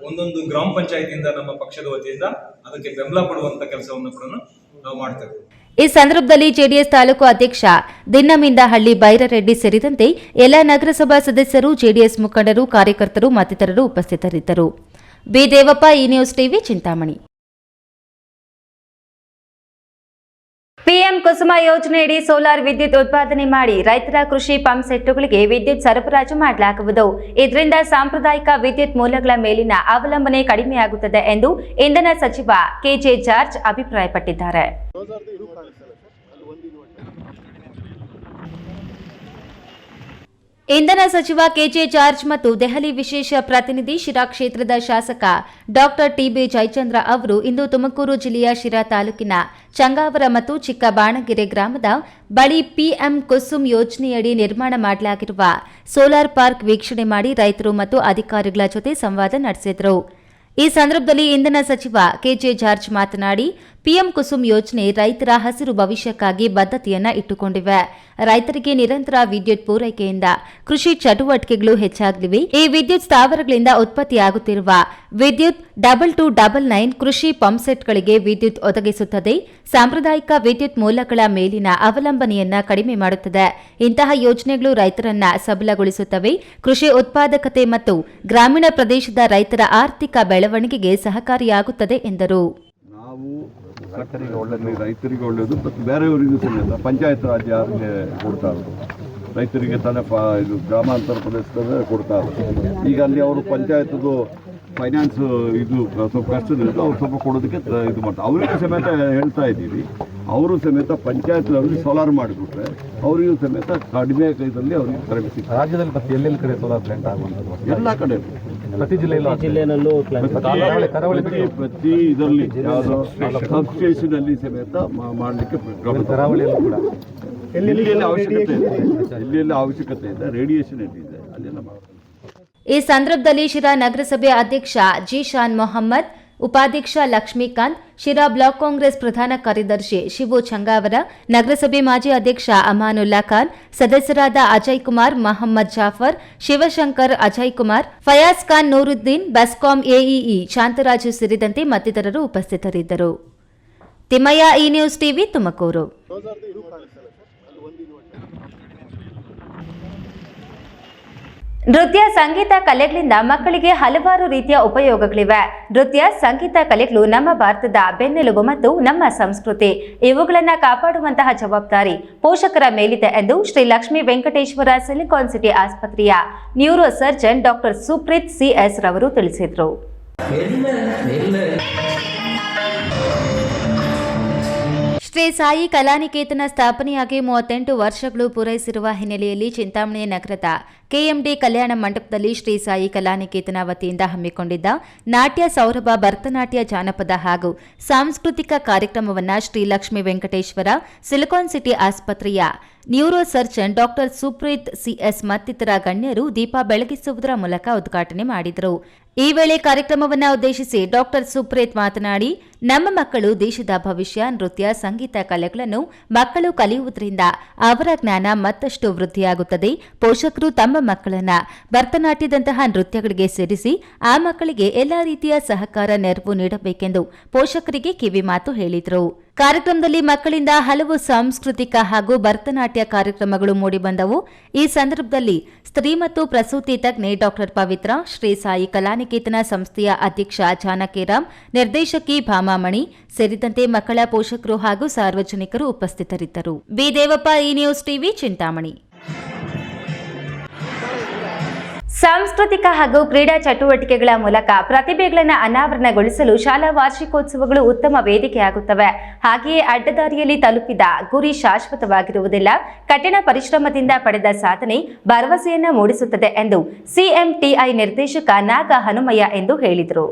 ಒಂದೊಂದು ಗ್ರಾಮ ಪಂಚಾಯತಿಯಿಂದ ನಮ್ಮ ಪಕ್ಷದ ವತಿಯಿಂದ ಅದಕ್ಕೆ ಬೆಂಬಲ ಕೊಡುವಂಥ ಕೆಲಸವನ್ನು ಕೂಡ ನಾವು ಮಾಡ್ತೇವೆ. ಈ ಸಂದರ್ಭದಲ್ಲಿ ಜೆಡಿಎಸ್ ತಾಲೂಕು ಅಧ್ಯಕ್ಷ ದಿನ್ನಮಿಂದಹಳ್ಳಿ ಬೈರರೆಡ್ಡಿ ಸೇರಿದಂತೆ ಎಲ್ಲ ನಗರಸಭಾ ಸದಸ್ಯರು, ಜೆಡಿಎಸ್ ಮುಖಂಡರು, ಕಾರ್ಯಕರ್ತರು ಮತ್ತಿತರರು ಉಪಸ್ಥಿತರಿದ್ದರು. ಬಿ ದೇವಪ್ಪ, ಈ ನ್ಯೂಸ್ ಟಿವಿ, ಚಿಂತಾಮಣಿ. ಪಿಎಂ ಕುಸುಮ ಯೋಜನೆಯಡಿ ಸೋಲಾರ್ ವಿದ್ಯುತ್ ಉತ್ಪಾದನೆ ಮಾಡಿ ರೈತರ ಕೃಷಿ ಪಂಪ್ ಸೆಟ್ಟುಗಳಿಗೆ ವಿದ್ಯುತ್ ಸರಬರಾಜು ಮಾಡಲಾಗುವುದು. ಇದರಿಂದ ಸಾಂಪ್ರದಾಯಿಕ ವಿದ್ಯುತ್ ಮೂಲಗಳ ಮೇಲಿನ ಅವಲಂಬನೆ ಕಡಿಮೆಯಾಗುತ್ತದೆ ಎಂದು ಇಂಧನ ಸಚಿವ ಕೆಜೆ ಜಾರ್ಜ್ ಅಭಿಪ್ರಾಯಪಟ್ಟಿದ್ದಾರೆ. ಇಂಧನ ಸಚಿವ ಕೆಜೆ ಜಾರ್ಜ್ ಮತ್ತು ದೆಹಲಿ ವಿಶೇಷ ಪ್ರತಿನಿಧಿ ಶಿರಾ ಕ್ಷೇತ್ರದ ಶಾಸಕ ಡಾಕ್ಟರ್ ಟಿಬಿ ಜಯಚಂದ್ರ ಅವರು ಇಂದು ತುಮಕೂರು ಜಿಲ್ಲೆಯ ಶಿರಾ ತಾಲೂಕಿನ ಚಂಗಾವರ ಮತ್ತು ಚಿಕ್ಕ ಬಾಣಗೆರೆ ಗ್ರಾಮದ ಬಳಿ ಪಿಎಂ ಕುಸುಮ್ ಯೋಜನೆಯಡಿ ನಿರ್ಮಾಣ ಮಾಡಲಾಗಿರುವ ಸೋಲಾರ್ ಪಾರ್ಕ್ ವೀಕ್ಷಣೆ ಮಾಡಿ ರೈತರು ಮತ್ತು ಅಧಿಕಾರಿಗಳ ಜೊತೆ ಸಂವಾದ ನಡೆಸಿದರು. ಈ ಸಂದರ್ಭದಲ್ಲಿ ಇಂಧನ ಸಚಿವ ಕೆಜೆ ಜಾರ್ಜ್ ಮಾತನಾಡಿ, ಪಿಎಂ ಕುಸುಮ್ ಯೋಜನೆ ರೈತರ ಹಸಿರು ಭವಿಷ್ಯಕ್ಕಾಗಿ ಬದ್ಧತೆಯನ್ನ ಇಟ್ಟುಕೊಂಡಿವೆ. ರೈತರಿಗೆ ನಿರಂತರ ವಿದ್ಯುತ್ ಪೂರೈಕೆಯಿಂದ ಕೃಷಿ ಚಟುವಟಿಕೆಗಳು ಹೆಚ್ಚಾಗಲಿವೆ. ಈ ವಿದ್ಯುತ್ ಸ್ಥಾವರಗಳಿಂದ ಉತ್ಪತ್ತಿಯಾಗುತ್ತಿರುವ ವಿದ್ಯುತ್ 2299 ಕೃಷಿ ಪಂಪ್ಸೆಟ್ಗಳಿಗೆ ವಿದ್ಯುತ್ ಒದಗಿಸುತ್ತದೆ. ಸಾಂಪ್ರದಾಯಿಕ ವಿದ್ಯುತ್ ಮೂಲಗಳ ಮೇಲಿನ ಅವಲಂಬನೆಯನ್ನ ಕಡಿಮೆ ಮಾಡುತ್ತದೆ. ಇಂತಹ ಯೋಜನೆಗಳು ರೈತರನ್ನ ಸಬಲಗೊಳಿಸುತ್ತವೆ. ಕೃಷಿ ಉತ್ಪಾದಕತೆ ಮತ್ತು ಗ್ರಾಮೀಣ ಪ್ರದೇಶದ ರೈತರ ಆರ್ಥಿಕ ಬೆಳವಣಿಗೆಗೆ ಸಹಕಾರಿಯಾಗುತ್ತದೆ ಎಂದರು. ರೈತರಿಗೆ ಒಳ್ಳೆಯದು ಮತ್ತು ಬೇರೆಯವರಿಗೂ ಸಮೇತ ಪಂಚಾಯತ್ ರಾಜ್ ಯಾರಿಗೆ ಕೊಡ್ತಾ ಇರೋದು, ರೈತರಿಗೆ ತಾನೇ ಇದು ಗ್ರಾಮಾಂತರ ಪ್ರದೇಶದಲ್ಲಿ ಕೊಡ್ತಾ ಇರೋದು. ಈಗ ಅಲ್ಲಿ ಅವರು ಪಂಚಾಯತ್ದು ಫೈನಾನ್ಸ್ ಇದು ಸ್ವಲ್ಪ ಕಷ್ಟದಿರುತ್ತೆ, ಅವ್ರು ಸ್ವಲ್ಪ ಕೊಡೋದಕ್ಕೆ ಇದು ಮಾಡ್ತಾರೆ. ಅವರಿಗೂ ಸಮೇತ ಹೇಳ್ತಾ ಇದ್ದೀವಿ, ಅವರು ಸಮೇತ ಪಂಚಾಯತ್ನಲ್ಲಿ ಸೋಲಾರ್ ಮಾಡಿಬಿಟ್ರೆ ಅವರಿಗೂ ಸಮೇತ ಕಡಿಮೆ ಇದರಲ್ಲಿ ಅವ್ರಿಗೆ ಕರೆಂಟ್ ಸಿಗ್ತದೆ. ರಾಜ್ಯದಲ್ಲಿ ಮತ್ತೆ ಎಲ್ಲೆಲ್ಲಿ ಕಡೆ ಸೋಲಾರ್ ಪ್ಲಾಂಟ್ ಆಗುವಂಥದ್ದು ಎಲ್ಲ ಕಡೆ, ಪ್ರತಿ ಜಿಲ್ಲೆಯಲ್ಲೂ ಪ್ರತಿ ಇದರಲ್ಲಿ ಯಾವುದೋ ಸಬ್ಸ್ಟೇಷನಲ್ಲಿ ಸಮೇತ ಮಾಡಲಿಕ್ಕೆ ಕರಾವಳಿಯಲ್ಲೂ ಕೂಡ ಎಲ್ಲೆಲ್ಲಿ ಅವಶ್ಯಕತೆ ಇದೆ ರೇಡಿಯೇಷನ್ ಎಲ್ಲಿದೆ ಅಲ್ಲೆಲ್ಲ ಮಾಡ್ತಾರೆ. ಈ ಸಂದರ್ಭದಲ್ಲಿ ಶಿರಾ ನಗರಸಭೆ ಅಧ್ಯಕ್ಷ ಜಿಶಾನ್ ಮೊಹಮ್ಮದ್, ಉಪಾಧ್ಯಕ್ಷ ಲಕ್ಷ್ಮೀಕಾಂತ್, ಶಿರಾ ಬ್ಲಾಕ್ ಕಾಂಗ್ರೆಸ್ ಪ್ರಧಾನ ಕಾರ್ಯದರ್ಶಿ ಶಿವು ಚಂಗಾವರ, ನಗರಸಭೆ ಮಾಜಿ ಅಧ್ಯಕ್ಷ ಅಮಾನುಲ್ಲಾ ಖಾನ್, ಸದಸ್ಯರಾದ ಅಜಯ್ ಕುಮಾರ್, ಮಹಮ್ಮದ್ ಜಾಫರ್, ಶಿವಶಂಕರ್, ಅಜಯ್ ಕುಮಾರ್, ಫಯಾಜ್ ಖಾನ್, ನೂರುದ್ದೀನ್, ಬೆಸ್ಕಾಂ ಎಇಇ ಶಾಂತರಾಜು ಸೇರಿದಂತೆ ಮತ್ತಿತರರು ಉಪಸ್ಥಿತರಿದ್ದರು. ತಿಮ್ಮಯ್ಯ, ಈ ನ್ಯೂಸ್ ಟಿವಿ, ತುಮಕೂರು. ನೃತ್ಯ ಸಂಗೀತ ಕಲೆಗಳಿಂದ ಮಕ್ಕಳಿಗೆ ಹಲವಾರು ರೀತಿಯ ಉಪಯೋಗಗಳಿವೆ. ನೃತ್ಯ ಸಂಗೀತ ಕಲೆಗಳು ನಮ್ಮ ಭಾರತದ ಬೆನ್ನೆಲುಬು ಮತ್ತು ನಮ್ಮ ಸಂಸ್ಕೃತಿ. ಇವುಗಳನ್ನು ಕಾಪಾಡುವಂತಹ ಜವಾಬ್ದಾರಿ ಪೋಷಕರ ಮೇಲಿದೆ ಎಂದು ಶ್ರೀ ಲಕ್ಷ್ಮೀ ವೆಂಕಟೇಶ್ವರ ಸಿಲಿಕಾನ್ ಸಿಟಿ ಆಸ್ಪತ್ರೆಯ neuro surgeon doctor Supreeth CS ರವರು ತಿಳಿಸಿದರು. ಶ್ರೀ ಸಾಯಿ ಕಲಾನಿಕೇತನ ಸ್ಥಾಪನೆಯಾಗಿ 38 ವರ್ಷಗಳು ಪೂರೈಸಿರುವ ಹಿನ್ನೆಲೆಯಲ್ಲಿ ಚಿಂತಾಮಣಿ ನಗರದ ಕೆಎಂಡಿ ಕಲ್ಯಾಣ ಮಂಟಪದಲ್ಲಿ ಶ್ರೀ ಸಾಯಿ ಕಲಾನಿಕೇತನ ವತಿಯಿಂದ ಹಮ್ಮಿಕೊಂಡಿದ್ದ ನಾಟ್ಯ ಸೌರಭ ಭರತನಾಟ್ಯ ಜಾನಪದ ಹಾಗೂ ಸಾಂಸ್ಕೃತಿಕ ಕಾರ್ಯಕ್ರಮವನ್ನು ಶ್ರೀ ಲಕ್ಷ್ಮೀ ವೆಂಕಟೇಶ್ವರ ಸಿಲಿಕಾನ್ ಸಿಟಿ ಆಸ್ಪತ್ರೆಯ neuro surgeon doctor Supreeth CS ಮತ್ತಿತರ ಗಣ್ಯರು ದೀಪ ಬೆಳಗಿಸುವುದರ ಮೂಲಕ ಉದ್ಘಾಟನೆ ಮಾಡಿದರು. ಈ ವೇಳೆ ಕಾರ್ಯಕ್ರಮವನ್ನು ಉದ್ದೇಶಿಸಿ ಡಾಕ್ಟರ್ ಸುಪ್ರೀತ್ ಮಾತನಾಡಿ, ನಮ್ಮ ಮಕ್ಕಳು ದೇಶದ ಭವಿಷ್ಯ. ನೃತ್ಯ, ಸಂಗೀತ ಕಲೆಗಳನ್ನು ಮಕ್ಕಳು ಕಲಿಯುವುದರಿಂದ ಅವರ ಜ್ಞಾನ ಮತ್ತಷ್ಟು ವೃದ್ಧಿಯಾಗುತ್ತದೆ. ಪೋಷಕರು ತಮ್ಮ ಮಕ್ಕಳನ್ನ ಭರತನಾಟ್ಯದಂತಹ ನೃತ್ಯಗಳಿಗೆ ಸೇರಿಸಿ ಆ ಮಕ್ಕಳಿಗೆ ಎಲ್ಲಾ ರೀತಿಯ ಸಹಕಾರ ನೆರವು ನೀಡಬೇಕೆಂದು ಪೋಷಕರಿಗೆ ಕಿವಿಮಾತು ಹೇಳಿದರು. ಕಾರ್ಯಕ್ರಮದಲ್ಲಿ ಮಕ್ಕಳಿಂದ ಹಲವು ಸಾಂಸ್ಕೃತಿಕ ಹಾಗೂ ಭರತನಾಟ್ಯ ಕಾರ್ಯಕ್ರಮಗಳು ಮೂಡಿಬಂದವು. ಈ ಸಂದರ್ಭದಲ್ಲಿ ಸ್ತ್ರೀ ಮತ್ತು ಪ್ರಸೂತಿ ತಜ್ಞೆ ಡಾಕ್ಟರ್ ಪವಿತ್ರ, ಶ್ರೀ ಸಾಯಿ ಕಲಾನಿಕೇತನ ಸಂಸ್ಥೆಯ ಅಧ್ಯಕ್ಷ ಜಾನಕಿರಾಮ್, ನಿರ್ದೇಶಕಿ ಭಾಮಾಮಣಿ ಸೇರಿದಂತೆ ಮಕ್ಕಳ ಪೋಷಕರು ಹಾಗೂ ಸಾರ್ವಜನಿಕರು ಉಪಸ್ಥಿತರಿದ್ದರು. ಬಿ ದೇವಪ್ಪ, ಈ ನ್ಯೂಸ್ ಟಿವಿ, ಚಿಂತಾಮಣಿ. ಸಾಂಸ್ಕೃತಿಕ ಹಾಗೂ ಕ್ರೀಡಾ ಚಟುವಟಿಕೆಗಳ ಮೂಲಕ ಪ್ರತಿಭೆಗಳನ್ನು ಅನಾವರಣಗೊಳಿಸಲು ಶಾಲಾ ವಾರ್ಷಿಕೋತ್ಸವಗಳು ಉತ್ತಮ ವೇದಿಕೆಯಾಗುತ್ತವೆ. ಹಾಗೆಯೇ ಅಡ್ಡದಾರಿಯಲ್ಲಿ ತಲುಪಿದ ಗುರಿ ಶಾಶ್ವತವಾಗಿರುವುದಿಲ್ಲ. ಕಠಿಣ ಪರಿಶ್ರಮದಿಂದ ಪಡೆದ ಸಾಧನೆ ಭರವಸೆಯನ್ನು ಮೂಡಿಸುತ್ತದೆ ಎಂದು ಸಿಎಂಟಿಐ ನಿರ್ದೇಶಕ ನಾಗ ಹನುಮಯ್ಯ ಎಂದು ಹೇಳಿದರು.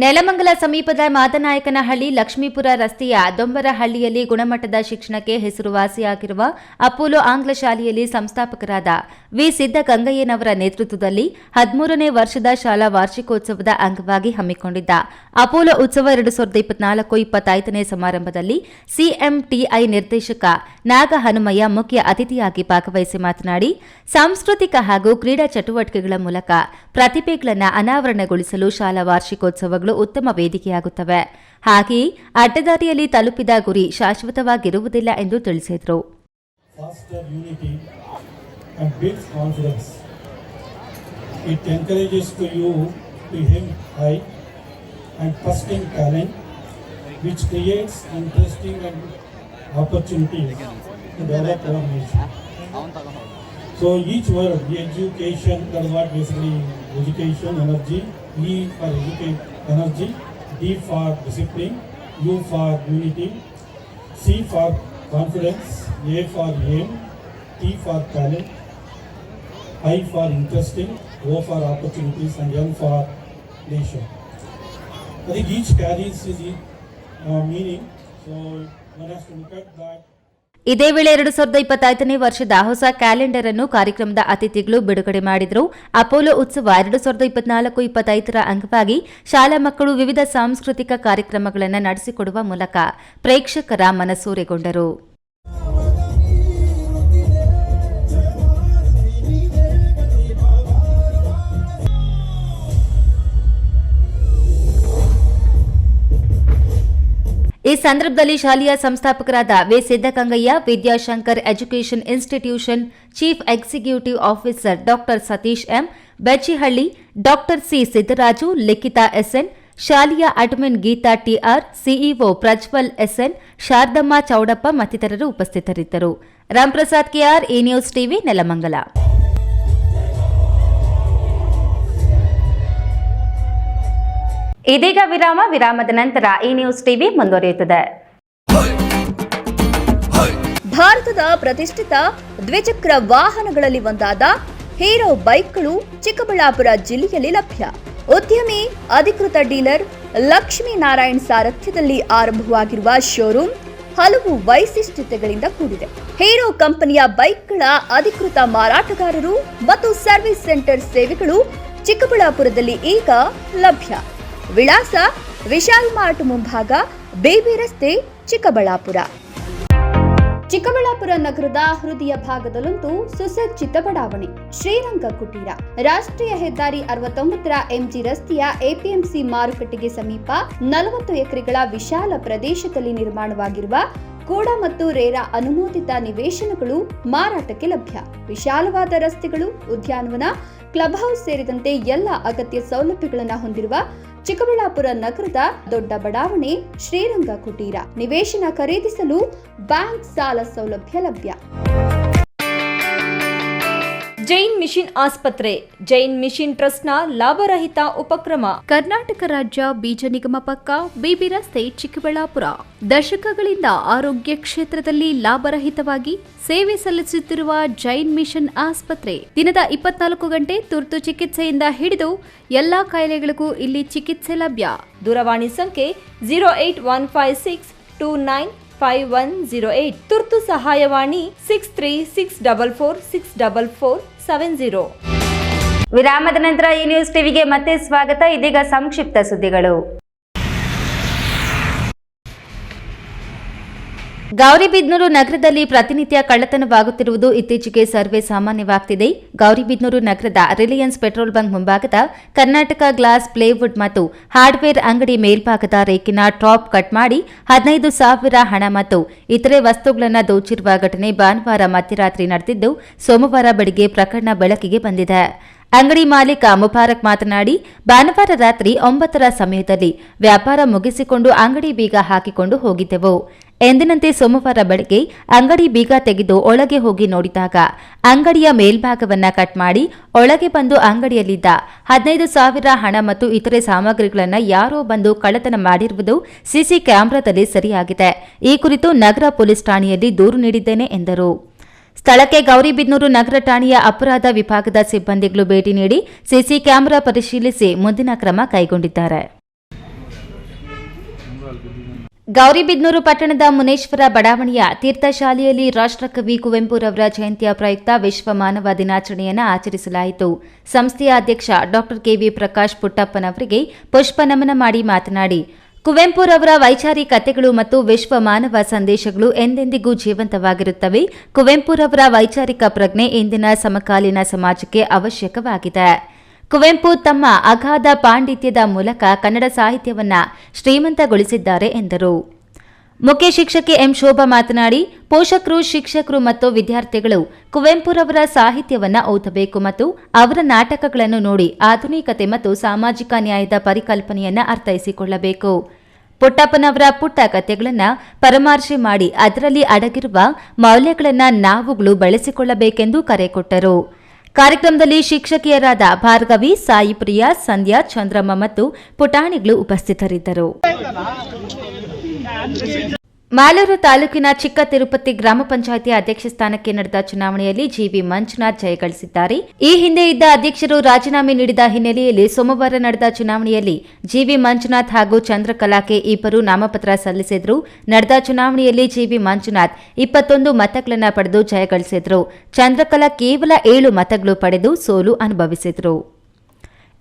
ನೆಲಮಂಗಲ ಸಮೀಪದ ಮಾದನಾಯಕನಹಳ್ಳಿ ಲಕ್ಷ್ಮೀಪುರ ರಸ್ತೆಯ ದೊಂಬರಹಳ್ಳಿಯಲ್ಲಿ ಗುಣಮಟ್ಟದ ಶಿಕ್ಷಣಕ್ಕೆ ಹೆಸರುವಾಸಿಯಾಗಿರುವ ಅಪೋಲೋ ಆಂಗ್ಲ ಶಾಲೆಯಲ್ಲಿ ಸಂಸ್ಥಾಪಕರಾದ ವಿ ಸಿದ್ದಗಂಗಯ್ಯನವರ ನೇತೃತ್ವದಲ್ಲಿ 13ನೇ ವರ್ಷದ ಶಾಲಾ ವಾರ್ಷಿಕೋತ್ಸವದ ಅಂಗವಾಗಿ ಹಮ್ಮಿಕೊಂಡಿದ್ದ ಅಪೋಲೋ ಉತ್ಸವ 2024-25ನೇ ಸಮಾರಂಭದಲ್ಲಿ ಸಿಎಂಟಿಐ ನಿರ್ದೇಶಕ ನಾಗ ಹನುಮಯ್ಯ ಮುಖ್ಯ ಅತಿಥಿಯಾಗಿ ಭಾಗವಹಿಸಿ ಮಾತನಾಡಿ, ಸಾಂಸ್ಕೃತಿಕ ಹಾಗೂ ಕ್ರೀಡಾ ಚಟುವಟಿಕೆಗಳ ಮೂಲಕ ಪ್ರತಿಭೆಗಳನ್ನು ಅನಾವರಣಗೊಳಿಸಲು ಶಾಲಾ ವಾರ್ಷಿಕೋತ್ಸವಗಳು ಉತ್ತಮ ವೇದಿಕೆಯಾಗುತ್ತವೆ. ಹಾಗೆಯೇ ಅಡ್ಡದಾರಿಯಲ್ಲಿ ತಲುಪಿದ ಗುರಿ ಶಾಶ್ವತವಾಗಿರುವುದಿಲ್ಲ ಎಂದು ತಿಳಿಸಿದರು. So each word, the education, that is what basically education, energy, E for educate, energy, D for discipline, U for unity, C for confidence, A for aim, T for talent, I for interesting, O for opportunities, and N for nation. I think each carries its meaning, so one has to look at that. ಇದೇ ವೇಳೆ 2025ನೇ ವರ್ಷದ ಹೊಸ calendar ಅನ್ನು ಕಾರ್ಯಕ್ರಮದ ಅತಿಥಿಗಳು ಬಿಡುಗಡೆ ಮಾಡಿದರು. Apollo ಉತ್ಸವ 2024-25ರ ಅಂಗವಾಗಿ ಶಾಲಾ ಮಕ್ಕಳು ವಿವಿಧ ಸಾಂಸ್ಕೃತಿಕ ಕಾರ್ಯಕ್ರಮಗಳನ್ನು ನಡೆಸಿಕೊಡುವ ಮೂಲಕ ಪ್ರೇಕ್ಷಕರ ಮನಸೂರೆಗೊಂಡರು. ಈ ಸಂದರ್ಭದಲ್ಲಿ ಶಾಲೆಯ ಸಂಸ್ಥಾಪಕರಾದ V Siddagangaiah, Vidyashankar education institution chief executive officer doctor Satish M, Bechchihalli, doctor C Siddaraju, Likhitha SN, ಶಾಲೆಯ admin Geetha TR, CEO Prajwal SN, Sharadamma Chowdappa ಮತ್ತಿತರರು ಉಪಸ್ಥಿತರಿದ್ದರು. ರಾಮ್ಪ್ರಸಾದ್ ಕೆಆರ್, ಈ ನ್ಯೂಸ್ ಟಿವಿ, ನೆಲಮಂಗಲ. ಇದೀಗ ವಿರಾಮದ ನಂತರ ಈ ನ್ಯೂಸ್ ಟಿವಿ ಮುಂದುವರಿಯುತ್ತದೆ. ಭಾರತದ ಪ್ರತಿಷ್ಠಿತ ದ್ವಿಚಕ್ರ ವಾಹನಗಳಲ್ಲಿ ಒಂದಾದ ಹೀರೋ ಬೈಕ್ಗಳು ಚಿಕ್ಕಬಳ್ಳಾಪುರ ಜಿಲ್ಲೆಯಲ್ಲಿ ಲಭ್ಯ. ಉದ್ಯಮಿ ಅಧಿಕೃತ ಡೀಲರ್ ಲಕ್ಷ್ಮೀನಾರಾಯಣ್ ಸಾರಥ್ಯದಲ್ಲಿ ಆರಂಭವಾಗಿರುವ ಶೋರೂಮ್ ಹಲವು ವೈಶಿಷ್ಟ್ಯತೆಗಳಿಂದ ಕೂಡಿದೆ. ಹೀರೋ ಕಂಪನಿಯ ಬೈಕ್ಗಳ ಅಧಿಕೃತ ಮಾರಾಟಗಾರರು ಮತ್ತು ಸರ್ವಿಸ್ ಸೆಂಟರ್ ಸೇವೆಗಳು ಚಿಕ್ಕಬಳ್ಳಾಪುರದಲ್ಲಿ ಈಗ ಲಭ್ಯ. ವಿಳಾಸ ವಿಶಾಲ್ ಮಾರ್ಟ್ ಮುಂಭಾಗ, ಬೇಬಿ ರಸ್ತೆ, ಚಿಕ್ಕಬಳ್ಳಾಪುರ. ಚಿಕ್ಕಬಳ್ಳಾಪುರ ನಗರದ ಹೃದಯ ಭಾಗದಲ್ಲೊಂದು ಸುಸಜ್ಜಿತ ಬಡಾವಣೆ ಶ್ರೀರಂಗ ಕುಟೀರ. ರಾಷ್ಟ್ರೀಯ ಹೆದ್ದಾರಿ 69ರ ಎಂಜಿ ರಸ್ತೆಯ ಎಪಿಎಂಸಿ ಮಾರುಕಟ್ಟೆಗೆ ಸಮೀಪ 40 ಎಕರೆಗಳ ವಿಶಾಲ ಪ್ರದೇಶದಲ್ಲಿ ನಿರ್ಮಾಣವಾಗಿರುವ ಕೂಡ ಮತ್ತು ರೇರಾ ಅನುಮೋದಿತ ನಿವೇಶನಗಳು ಮಾರಾಟಕ್ಕೆ ಲಭ್ಯ. ವಿಶಾಲವಾದ ರಸ್ತೆಗಳು, ಉದ್ಯಾನವನ, ಕ್ಲಬ್ ಹೌಸ್ ಸೇರಿದಂತೆ ಎಲ್ಲ ಅಗತ್ಯ ಸೌಲಭ್ಯಗಳನ್ನು ಹೊಂದಿರುವ ಚಿಕ್ಕಬಳ್ಳಾಪುರ ನಗರದ ದೊಡ್ಡ ಬಡಾವಣೆ ಶ್ರೀರಂಗ ಕುಟೀರ. ನಿವೇಶನ ಖರೀದಿಸಲು ಬ್ಯಾಂಕ್ ಸಾಲ ಸೌಲಭ್ಯ ಲಭ್ಯ. ಜೈನ್ ಮಿಷನ್ ಆಸ್ಪತ್ರೆ ಜೈನ್ ಮಿಷನ್ ಟ್ರಸ್ಟ್ನ ಲಾಭರಹಿತ ಉಪಕ್ರಮ. ಕರ್ನಾಟಕ ರಾಜ್ಯ ಬೀಜ ನಿಗಮ ಪಕ್ಕ ಬಿಬಿ ರಸ್ತೆ, ಚಿಕ್ಕಬಳ್ಳಾಪುರ. ದಶಕಗಳಿಂದ ಆರೋಗ್ಯ ಕ್ಷೇತ್ರದಲ್ಲಿ ಲಾಭರಹಿತವಾಗಿ ಸೇವೆ ಸಲ್ಲಿಸುತ್ತಿರುವ ಜೈನ್ ಮಿಷನ್ ಆಸ್ಪತ್ರೆ ದಿನದ 24 ಗಂಟೆ ತುರ್ತು ಚಿಕಿತ್ಸೆಯಿಂದ ಹಿಡಿದು ಎಲ್ಲಾ ಕಾಯಿಲೆಗಳಿಗೂ ಇಲ್ಲಿ ಚಿಕಿತ್ಸೆ ಲಭ್ಯ. ದೂರವಾಣಿ ಸಂಖ್ಯೆ 08156295108. ತುರ್ತು ಸಹಾಯವಾಣಿ 6364464470. ವಿರಾಮದ ನಂತರ ಈ ನ್ಯೂಸ್ ಟಿವಿಗೆ ಮತ್ತೆ ಸ್ವಾಗತ. ಇದೀಗ ಸಂಕ್ಷಿಪ್ತ ಸುದ್ದಿಗಳು. ಗೌರಿಬಿದನೂರು ನಗರದಲ್ಲಿ ಪ್ರತಿನಿತ್ಯ ಕಳ್ಳತನವಾಗುತ್ತಿರುವುದು ಇತ್ತೀಚೆಗೆ ಸರ್ವೇ ಸಾಮಾನ್ಯವಾಗುತ್ತಿದೆ. ಗೌರಿಬಿದನೂರು ನಗರದ ರಿಲಯನ್ಸ್ ಪೆಟ್ರೋಲ್ ಬಂಕ್ ಮುಂಭಾಗದ ಕರ್ನಾಟಕ ಗ್ಲಾಸ್, ಪ್ಲೇವುಡ್ ಮತ್ತು ಹಾರ್ಡ್ವೇರ್ ಅಂಗಡಿ ಮೇಲ್ಭಾಗದ ರೇಕಿನ ಟಾಪ್ ಕಟ್ ಮಾಡಿ 15,000 ಹಣ ಮತ್ತು ಇತರೆ ವಸ್ತುಗಳನ್ನು ದೋಚಿರುವ ಘಟನೆ ಭಾನುವಾರ ಮಧ್ಯರಾತ್ರಿ ನಡೆದಿದ್ದು, ಸೋಮವಾರ ಬೆಳಗ್ಗೆ ಪ್ರಕರಣ ಬೆಳಕಿಗೆ ಬಂದಿದೆ. ಅಂಗಡಿ ಮಾಲೀಕ ಮುಬಾರಕ್ ಮಾತನಾಡಿ, ಭಾನುವಾರ ರಾತ್ರಿ 9ರ ಸಮಯದಲ್ಲಿ ವ್ಯಾಪಾರ ಮುಗಿಸಿಕೊಂಡು ಅಂಗಡಿ ಬೀಗ ಹಾಕಿಕೊಂಡು ಹೋಗಿದ್ದೆವು. ಎಂದಿನಂತೆ ಸೋಮವಾರ ಬೆಳಗ್ಗೆ ಅಂಗಡಿ ಬೀಗ ತೆಗೆದು ಒಳಗೆ ಹೋಗಿ ನೋಡಿದಾಗ ಅಂಗಡಿಯ ಮೇಲ್ಭಾಗವನ್ನ ಕಟ್ ಮಾಡಿ ಒಳಗೆ ಬಂದು ಅಂಗಡಿಯಲ್ಲಿದ್ದ 15,000 ಹಣ ಮತ್ತು ಇತರೆ ಸಾಮಗ್ರಿಗಳನ್ನು ಯಾರೋ ಬಂದು ಕಳ್ಳತನ ಮಾಡಿರುವುದು ಸಿಸಿ ಕ್ಯಾಮೆರಾದಲ್ಲಿ ಸರಿಯಾಗಿದೆ. ಈ ಕುರಿತು ನಗರ ಪೊಲೀಸ್ ಠಾಣೆಯಲ್ಲಿ ದೂರು ನೀಡಿದ್ದೇನೆ ಎಂದರು. ಸ್ಥಳಕ್ಕೆ ಗೌರಿಬಿದನೂರು ನಗರ ಠಾಣೆಯ ಅಪರಾಧ ವಿಭಾಗದ ಸಿಬ್ಬಂದಿಗಳು ಭೇಟಿ ನೀಡಿ ಸಿಸಿ ಕ್ಯಾಮೆರಾ ಪರಿಶೀಲಿಸಿ ಮುಂದಿನ ಕ್ರಮ ಕೈಗೊಂಡಿದ್ದಾರೆ. ಗೌರಿಬಿದನೂರು ಪಟ್ಟಣದ ಮುನೇಶ್ವರ ಬಡಾವಣೆಯ ತೀರ್ಥಶಾಲೆಯಲ್ಲಿ ರಾಷ್ಟ್ರಕವಿ ಕುವೆಂಪುರವರ ಜಯಂತಿಯ ಪ್ರಯುಕ್ತ ವಿಶ್ವ ಮಾನವ ದಿನಾಚರಣೆಯನ್ನು ಆಚರಿಸಲಾಯಿತು. ಸಂಸ್ಥೆಯ ಅಧ್ಯಕ್ಷ ಡಾ ಕೆವಿ ಪ್ರಕಾಶ್ ಪುಟ್ಟಪ್ಪನವರಿಗೆ ಪುಷ್ಪ ನಮನ ಮಾಡಿ ಮಾತನಾಡಿ, ಕುವೆಂಪುರವರ ವೈಚಾರಿಕತೆಗಳು ಮತ್ತು ವಿಶ್ವ ಮಾನವ ಸಂದೇಶಗಳು ಎಂದೆಂದಿಗೂ ಜೀವಂತವಾಗಿರುತ್ತವೆ. ಕುವೆಂಪುರವರ ವೈಚಾರಿಕ ಪ್ರಜ್ಞೆ ಇಂದಿನ ಸಮಕಾಲೀನ ಸಮಾಜಕ್ಕೆ ಅವಶ್ಯಕವಾಗಿದೆ. ಕುವೆಂಪು ತಮ್ಮ ಅಗಾಧ ಪಾಂಡಿತ್ಯದ ಮೂಲಕ ಕನ್ನಡ ಸಾಹಿತ್ಯವನ್ನ ಶ್ರೀಮಂತಗೊಳಿಸಿದ್ದಾರೆ ಎಂದರು. ಮುಖ್ಯ ಶಿಕ್ಷಕಿ ಎಂ ಶೋಭಾ ಮಾತನಾಡಿ, ಪೋಷಕರು, ಶಿಕ್ಷಕರು ಮತ್ತು ವಿದ್ಯಾರ್ಥಿಗಳು ಕುವೆಂಪುರವರ ಸಾಹಿತ್ಯವನ್ನ ಓದಬೇಕು ಮತ್ತು ಅವರ ನಾಟಕಗಳನ್ನು ನೋಡಿ ಆಧುನಿಕತೆ ಮತ್ತು ಸಾಮಾಜಿಕ ನ್ಯಾಯದ ಪರಿಕಲ್ಪನೆಯನ್ನ ಅರ್ಥೈಸಿಕೊಳ್ಳಬೇಕು. ಪುಟ್ಟಪ್ಪನವರ ಪುಟ್ಟ ಕಥೆಗಳನ್ನು ಪರಾಮರ್ಶೆ ಮಾಡಿ ಅದರಲ್ಲಿ ಅಡಗಿರುವ ಮೌಲ್ಯಗಳನ್ನು ನಾವುಗಳು ಬೆಳೆಸಿಕೊಳ್ಳಬೇಕೆಂದು ಕರೆ ಕೊಟ್ಟರು. ಕಾರ್ಯಕ್ರಮದಲ್ಲಿ ಶಿಕ್ಷಕಿಯರಾದ ಭಾರ್ಗವಿ, ಸಾಯಿ ಪ್ರಿಯಾ, ಸಂಧ್ಯಾ, ಚಂದ್ರಮ್ಮ ಮತ್ತು ಪುಟಾಣಿಗಳು ಉಪಸ್ಥಿತರಿದ್ದರು. ಮಾಲೂರು ತಾಲೂಕಿನ ಚಿಕ್ಕ ತಿರುಪತಿ ಗ್ರಾಮ ಪಂಚಾಯಿತಿ ಅಧ್ಯಕ್ಷ ಸ್ಥಾನಕ್ಕೆ ನಡೆದ ಚುನಾವಣೆಯಲ್ಲಿ ಜಿವಿ ಮಂಜುನಾಥ್ ಜಯಗಳಿಸಿದ್ದಾರೆ. ಈ ಹಿಂದೆ ಇದ್ದ ಅಧ್ಯಕ್ಷರು ರಾಜೀನಾಮೆ ನೀಡಿದ ಹಿನ್ನೆಲೆಯಲ್ಲಿ ಸೋಮವಾರ ನಡೆದ ಚುನಾವಣೆಯಲ್ಲಿ ಜಿವಿ ಮಂಜುನಾಥ್ ಹಾಗೂ ಚಂದ್ರಕಲಾಕ್ಕೆ ಇಬ್ಬರು ನಾಮಪತ್ರ ಸಲ್ಲಿಸಿದ್ರು. ನಡೆದ ಚುನಾವಣೆಯಲ್ಲಿ ಜಿವಿ ಮಂಜುನಾಥ್ 21 ಮತಗಳನ್ನು ಪಡೆದು ಜಯಗಳಿಸಿದ್ರು. ಚಂದ್ರಕಲಾ ಕೇವಲ 7 ಮತಗಳು ಪಡೆದು ಸೋಲು ಅನುಭವಿಸಿದ್ರು.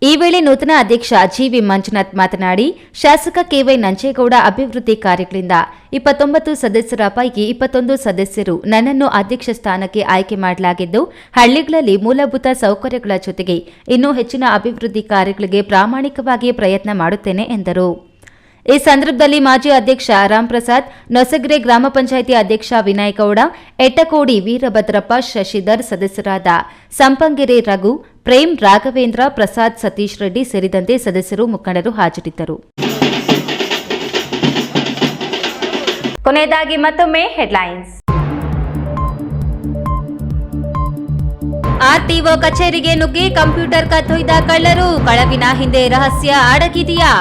ಈ ವೇಳೆ ನೂತನ ಅಧ್ಯಕ್ಷ ಜಿವಿ ಮಂಜುನಾಥ್ ಮಾತನಾಡಿ, ಶಾಸಕ ಕೆವೈ ನಂಜೇಗೌಡ ಅಭಿವೃದ್ಧಿ ಕಾರ್ಯಗಳಿಂದ 29 ಸದಸ್ಯರ ಪೈಕಿ 21 ಸದಸ್ಯರು ನನ್ನನ್ನು ಅಧ್ಯಕ್ಷ ಸ್ಥಾನಕ್ಕೆ ಆಯ್ಕೆ ಮಾಡಲಾಗಿದ್ದು, ಹಳ್ಳಿಗಳಲ್ಲಿ ಮೂಲಭೂತ ಸೌಕರ್ಯಗಳ ಜೊತೆಗೆ ಇನ್ನೂ ಹೆಚ್ಚಿನ ಅಭಿವೃದ್ಧಿ ಕಾರ್ಯಗಳಿಗೆ ಪ್ರಾಮಾಣಿಕವಾಗಿ ಪ್ರಯತ್ನ ಮಾಡುತ್ತೇನೆ ಎಂದರು. ಈ ಸಂದರ್ಭದಲ್ಲಿ ಮಾಜಿ ಅಧ್ಯಕ್ಷ ರಾಮ್ಪ್ರಸಾದ್, ನೊಸಗೆರೆ ಗ್ರಾಮ ಪಂಚಾಯಿತಿ ಅಧ್ಯಕ್ಷ ವಿನಾಯಗೌಡ, ಎಟ್ಟಕೋಡಿ ವೀರಭದ್ರಪ್ಪ, ಶಶಿಧರ್, ಸದಸ್ಯರಾದ ಸಂಪಂಗೆರೆ ರಘು, ಪ್ರೇಮ್, ರಾಘವೇಂದ್ರ, ಪ್ರಸಾದ್, ಸತೀಶ್ ರೆಡ್ಡಿ ಸೇರಿದಂತೆ ಸದಸ್ಯರು, ಮುಖಂಡರು ಹಾಜರಿದ್ದರು. ಕೊನೆಯದಾಗಿ ಮತ್ತೊಮ್ಮೆ ಹೆಡ್ಲೈನ್ಸ್. ಆರ್ಟಿಒ ಕಚೇರಿಗೆ ನುಗ್ಗಿ ಕಂಪ್ಯೂಟರ್ ಕದ್ದೊಯ್ದ ಕಳ್ಳರು, ಕಳವಿನ ಹಿಂದೆ ರಹಸ್ಯ ಅಡಗಿದೆಯಾ?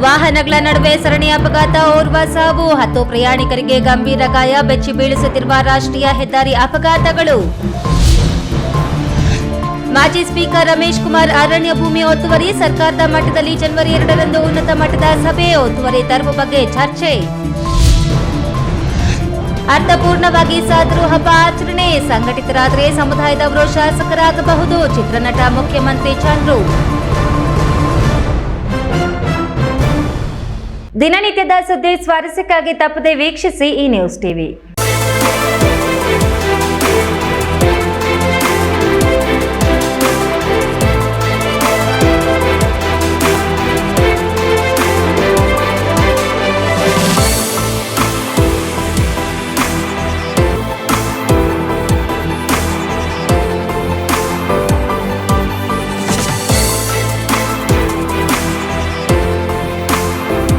ವಾಹನಗಳ ನಡುವೆ ಸರಣಿ ಅಪಘಾತ, ಓರ್ವ ಸಾವು, 10 ಪ್ರಯಾಣಿಕರಿಗೆ ಗಂಭೀರ ಗಾಯ, ಬೆಚ್ಚಿ ಬೀಳಿಸುತ್ತಿರುವ ರಾಷ್ಟ್ರೀಯ ಹೆದ್ದಾರಿ ಅಪಘಾತಗಳು. ಮಾಜಿ ಸ್ಪೀಕರ್ ರಮೇಶ್ ಕುಮಾರ್ ಅರಣ್ಯ ಭೂಮಿ ಒತ್ತುವರಿ, ಸರ್ಕಾರದ ಮಟ್ಟದಲ್ಲಿ ಜನವರಿ 2ರಂದು ಉನ್ನತ ಮಟ್ಟದ ಸಭೆ, ಒತ್ತುವರಿ ತರುವ ಬಗ್ಗೆ ಚರ್ಚೆ. ಅರ್ಥಪೂರ್ಣವಾಗಿ ಸಾಧರು ಹಬ್ಬ ಆಚರಣೆ, ಸಂಘಟಿತರಾದರೆ ಸಮುದಾಯದವರು ಶಾಸಕರಾಗಬಹುದು, ಚಿತ್ರನಟ ಮುಖ್ಯಮಂತ್ರಿ ಚಂದ್ರು. ದಿನನಿತ್ಯದ ಸುದ್ದಿ ಸ್ವಾರಸ್ಯಕ್ಕಾಗಿ ತಪ್ಪದೆ ವೀಕ್ಷಿಸಿ ಈ ನ್ಯೂಸ್ ಟಿವಿ.